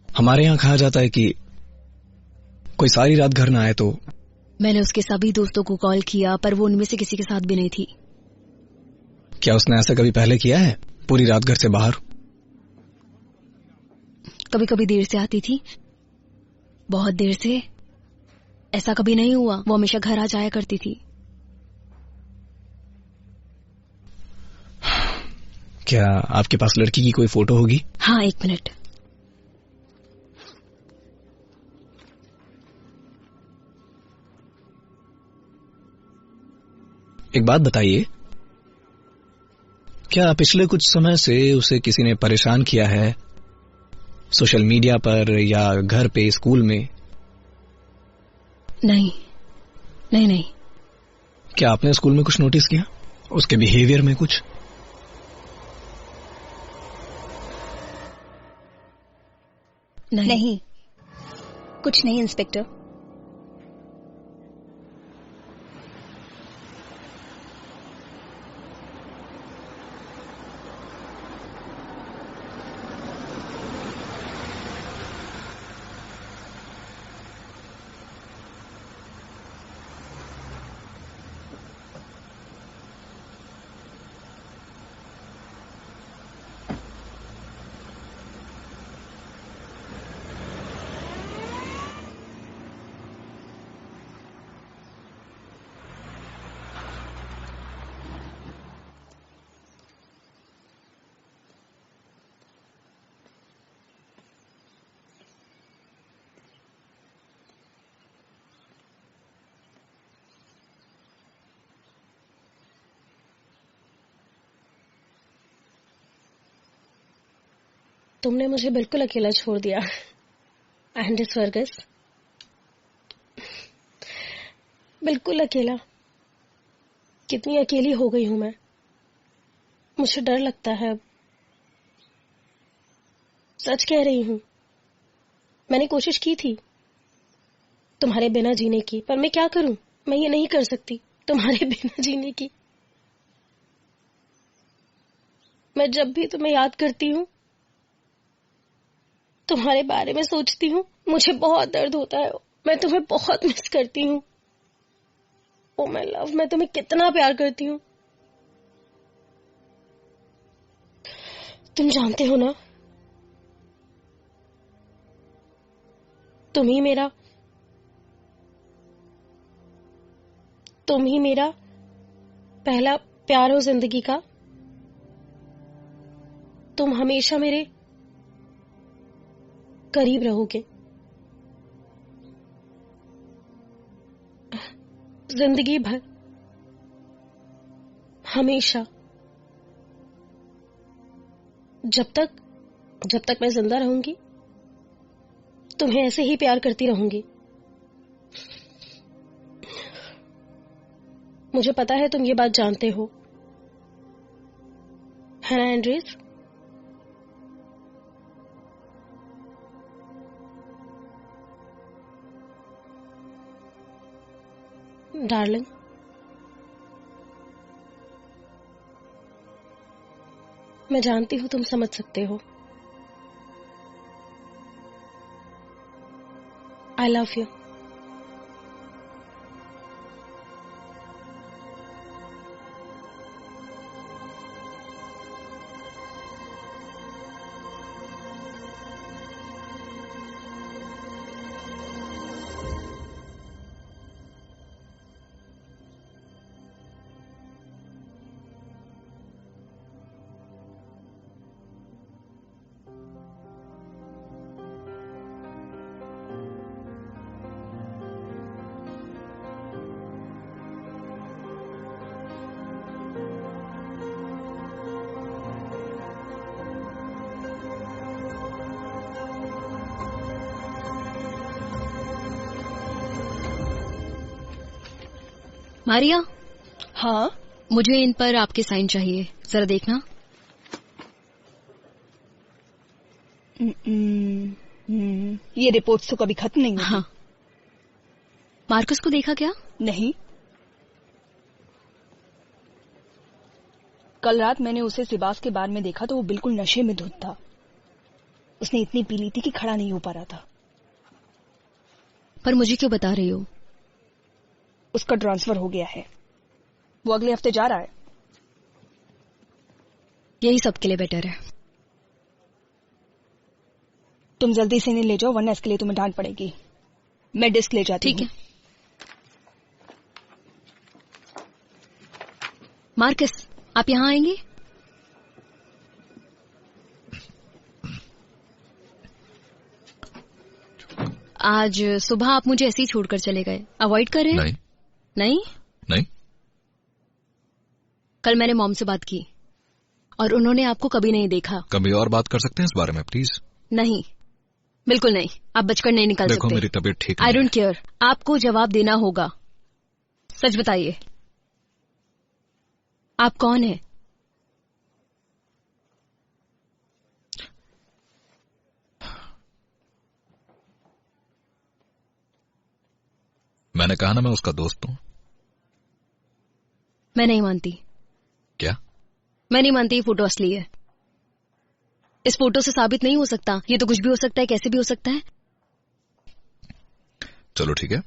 हमारे यहाँ कहा जाता है कि कोई सारी रात घर ना आए तो। मैंने उसके सभी दोस्तों को कॉल किया, पर वो उनमें से किसी के साथ भी नहीं थी। क्या उसने ऐसा कभी पहले किया है, पूरी रात घर से बाहर? कभी कभी देर से आती थी, बहुत देर से। ऐसा कभी नहीं हुआ, वो हमेशा घर आ जाया करती थी। क्या आपके पास लड़की की कोई फोटो होगी? हाँ, 1 मिनट। एक बात बताइए, क्या पिछले कुछ समय से उसे किसी ने परेशान किया है, सोशल मीडिया पर या घर पे, स्कूल में? नहीं नहीं नहीं। क्या आपने स्कूल में कुछ नोटिस किया, उसके बिहेवियर में कुछ? नहीं, कुछ नहीं इंस्पेक्टर। तुमने मुझे बिल्कुल अकेला छोड़ दिया एंडिस वर्गस, बिल्कुल अकेला। कितनी अकेली हो गई हूं मैं। मुझे डर लगता है। सच कह रही हूं। मैंने कोशिश की थी तुम्हारे बिना जीने की, पर मैं क्या करूं? मैं ये नहीं कर सकती तुम्हारे बिना जीने की। मैं जब भी तुम्हें याद करती हूं, तुम्हारे बारे में सोचती हूँ, मुझे बहुत दर्द होता है। मैं तुम्हें बहुत मिस करती हूँ। ओ माय लव, मैं तुम्हें कितना प्यार करती हूँ। तुम जानते हो ना, तुम ही मेरा पहला प्यार हो जिंदगी का। तुम हमेशा मेरे करीब रहोगे, जिंदगी भर, हमेशा। जब तक मैं जिंदा रहूंगी, तुम्हें ऐसे ही प्यार करती रहूंगी। मुझे पता है तुम ये बात जानते हो, है ना एंड्रेस? डार्लिंग, मैं जानती हूं तुम समझ सकते हो। I love you. मारिया। हाँ, मुझे इन पर आपके साइन चाहिए, जरा देखना। ये रिपोर्ट्स तो कभी खत्म नहीं होती। हाँ। मार्कस को देखा क्या? नहीं, कल रात मैंने उसे सिबास के बार में देखा तो वो बिल्कुल नशे में धुत था। उसने इतनी पी ली थी कि खड़ा नहीं हो पा रहा था। पर मुझे क्यों बता रही हो? उसका ट्रांसफर हो गया है, वो अगले हफ्ते जा रहा है। यही सबके लिए बेटर है। तुम जल्दी से इन्हें ले जाओ, वरना इसके लिए तुम्हें डांट पड़ेगी। मैं डिस्क ले जाती हूँ। ठीक है। मार्कस, आप यहाँ आएंगे? आज सुबह आप मुझे ऐसे ही छोड़कर चले गए। अवॉइड कर रहे हैं? नहीं नहीं नहीं। कल मैंने मॉम से बात की और उन्होंने आपको कभी नहीं देखा। कभी और बात कर सकते हैं इस बारे में प्लीज? नहीं, बिल्कुल नहीं। आप बचकर नहीं निकल देखो सकते। मेरी तबीयत ठीक आई नहीं डोंट केयर। आपको जवाब देना होगा। सच बताइए, आप कौन है? मैंने कहा ना मैं उसका दोस्त हूँ। मैं नहीं मानती। क्या? मैं नहीं मानती ये फोटो असली है। इस फोटो से साबित नहीं हो सकता। ये तो कुछ भी हो सकता है, कैसे भी हो सकता है। चलो ठीक है,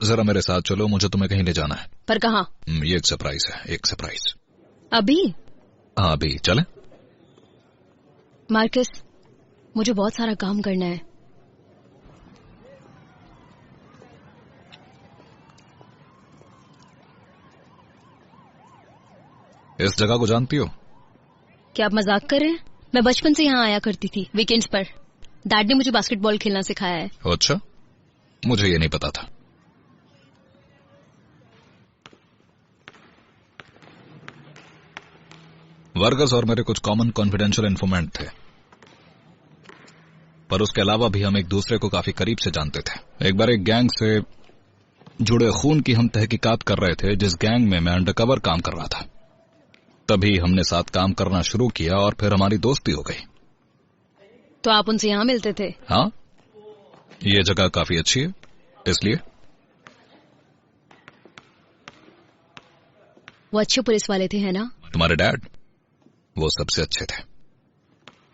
जरा मेरे साथ चलो, मुझे तुम्हें कहीं ले जाना है। पर कहाँ? ये एक सरप्राइज है, एक सरप्राइज। अभी? हाँ अभी चले। मार्कस, मुझे बहुत सारा काम करना है। इस जगह को जानती हो? क्या आप मजाक कर रहे हैं? मैं बचपन से यहाँ आया करती थी वीकेंड्स पर। डैड ने मुझे बास्केटबॉल खेलना सिखाया है। अच्छा, मुझे ये नहीं पता था। वर्गस और मेरे कुछ कॉमन कॉन्फिडेंशियल इन्फॉर्मेंट थे, पर उसके अलावा भी हम एक दूसरे को काफी करीब से जानते थे। एक बार एक गैंग से जुड़े खून की हम तहकीकात कर रहे थे, जिस गैंग में मैं अंडरकवर काम कर रहा था। तभी हमने साथ काम करना शुरू किया और फिर हमारी दोस्ती हो गई। तो आप उनसे यहाँ मिलते थे? हाँ, ये जगह काफी अच्छी है इसलिए। वो अच्छे पुलिस वाले थे, है ना? तुम्हारे डैड वो सबसे अच्छे थे।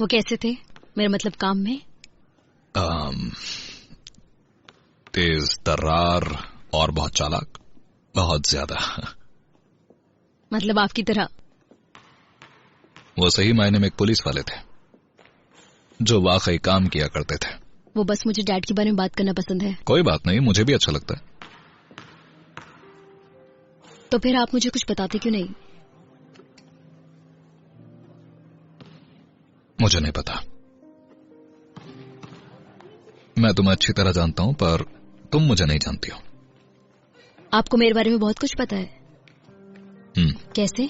वो कैसे थे? मेरा मतलब काम में। तेज तर्रार और बहुत चालाक, बहुत ज्यादा। मतलब आपकी तरह? वो सही मायने में एक पुलिस वाले थे जो वाकई काम किया करते थे। वो बस मुझे डैड के बारे में बात करना पसंद है। कोई बात नहीं, मुझे भी अच्छा लगता है। तो फिर आप मुझे कुछ बताते क्यों नहीं? मुझे नहीं पता। मैं तुम्हें अच्छी तरह जानता हूं, पर तुम मुझे नहीं जानती हो। आपको मेरे बारे में बहुत कुछ पता है। कैसे?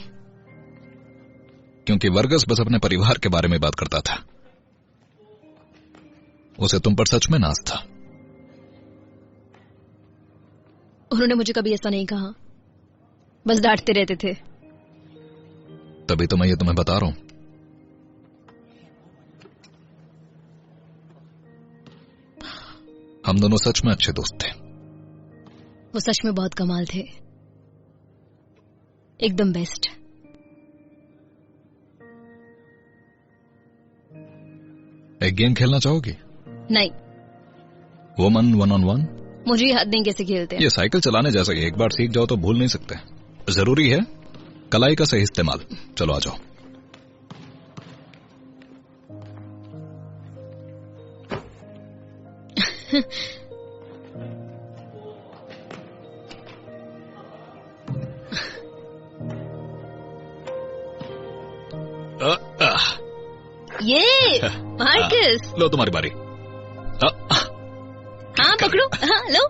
क्योंकि वर्गस बस अपने परिवार के बारे में बात करता था। उसे तुम पर सच में नाज था। उन्होंने मुझे कभी ऐसा नहीं कहा, बस डांटते रहते थे। तभी तो मैं ये तुम्हें बता रहा हूं। हम दोनों सच में अच्छे दोस्त थे। वो सच में बहुत कमाल थे, एकदम बेस्ट। एक गेम खेलना चाहोगी? नहीं। Woman 1-on-1? मुझे याद नहीं कैसे खेलते हैं। ये साइकिल चलाने जैसा ही, एक बार सीख जाओ तो भूल नहीं सकते। जरूरी है कलाई का सही इस्तेमाल। चलो आ जाओ। ये मार्कस, लो तुम्हारी बारी। हाँ पकड़ो। हाँ लो।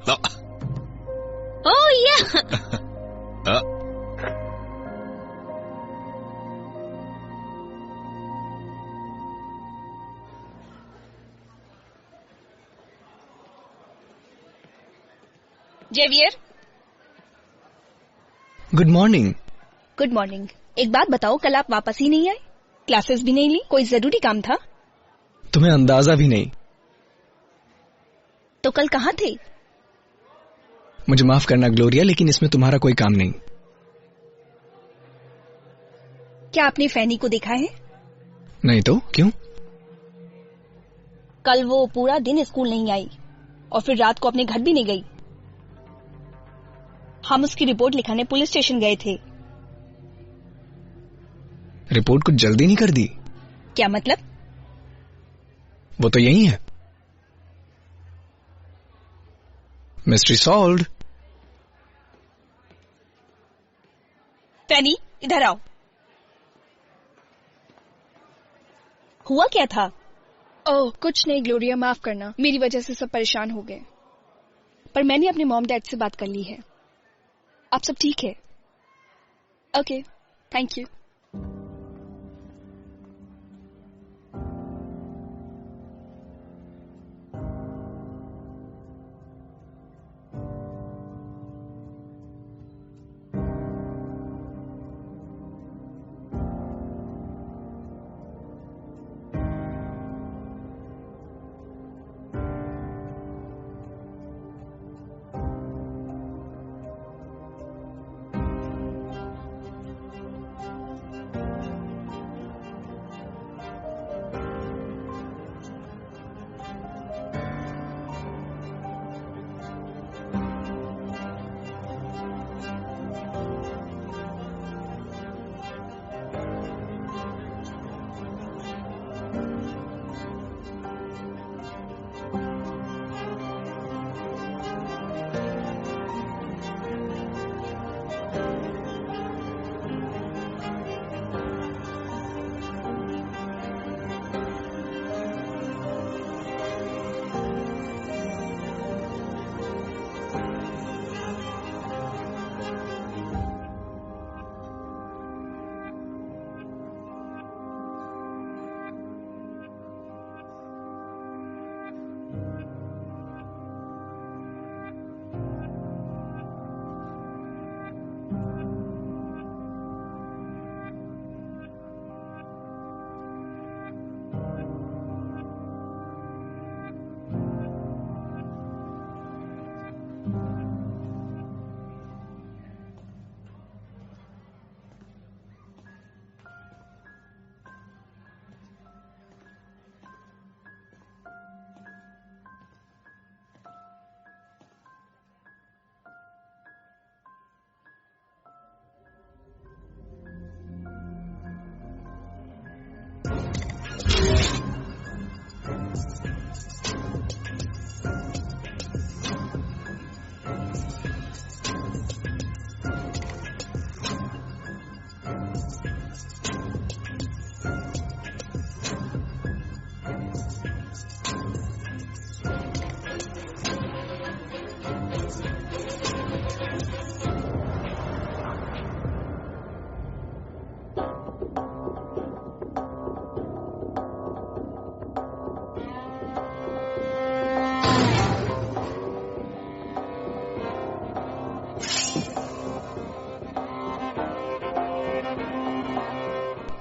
Oh yeah. Xavier, good morning. Good morning. एक बात बताओ, कल आप वापस ही नहीं आए? क्लासेस भी नहीं ली? कोई जरूरी काम था? तुम्हें अंदाजा भी नहीं। तो कल कहाँ थे? मुझे माफ करना ग्लोरिया, लेकिन इसमें तुम्हारा कोई काम नहीं। क्या आपने फैनी को देखा है? नहीं तो क्यों? कल वो पूरा दिन स्कूल नहीं आई और फिर रात को अपने घर भी नहीं गई। हम उसकी रिपोर्ट लिखाने पुलिस स्टेशन गए थे। रिपोर्ट कुछ जल्दी नहीं कर दी? क्या मतलब? वो तो यही है। Mystery solved. फैनी, इधर आओ। हुआ क्या था? ओह, कुछ नहीं ग्लोरिया, माफ करना, मेरी वजह से सब परेशान हो गए। पर मैंने अपने मॉम डैड से बात कर ली है। आप सब ठीक है? Okay, thank you.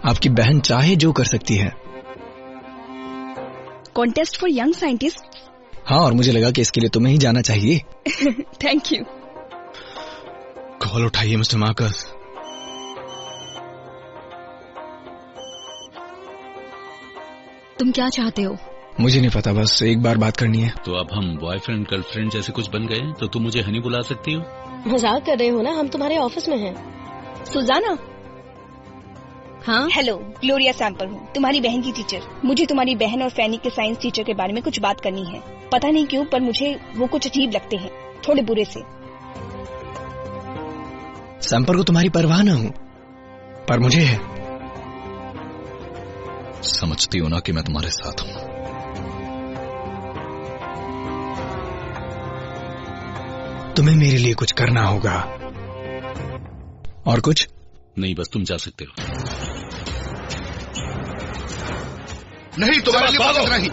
आपकी बहन चाहे जो कर सकती है। Contest for young scientist? हाँ, और मुझे लगा कि इसके लिए तुम्हें ही जाना चाहिए। Thank you. कॉल उठाइए मिस्टर मार्कस। तुम क्या चाहते हो? मुझे नहीं पता, बस एक बार बात करनी है। तो अब हम बॉयफ्रेंड गर्लफ्रेंड जैसे कुछ बन गए, तो तुम मुझे हनी बुला सकती हो? मजाक कर रहे हो ना, हम तुम्हारे ऑफिस में हैं। सुजाना? हाँ, हेलो, ग्लोरिया सैंपल हूँ, तुम्हारी बहन की टीचर। मुझे तुम्हारी बहन और फैनी के साइंस टीचर के बारे में कुछ बात करनी है। पता नहीं क्यों, पर मुझे वो कुछ अजीब लगते हैं, थोड़े बुरे से। सैंपल को तुम्हारी परवाह ना हो, पर मुझे है। समझती हो ना कि मैं तुम्हारे साथ हूँ। तुम्हें मेरे लिए कुछ करना होगा। और कुछ नहीं, बस तुम जा सकते हो। नहीं, तुम्हारे लिए नहीं।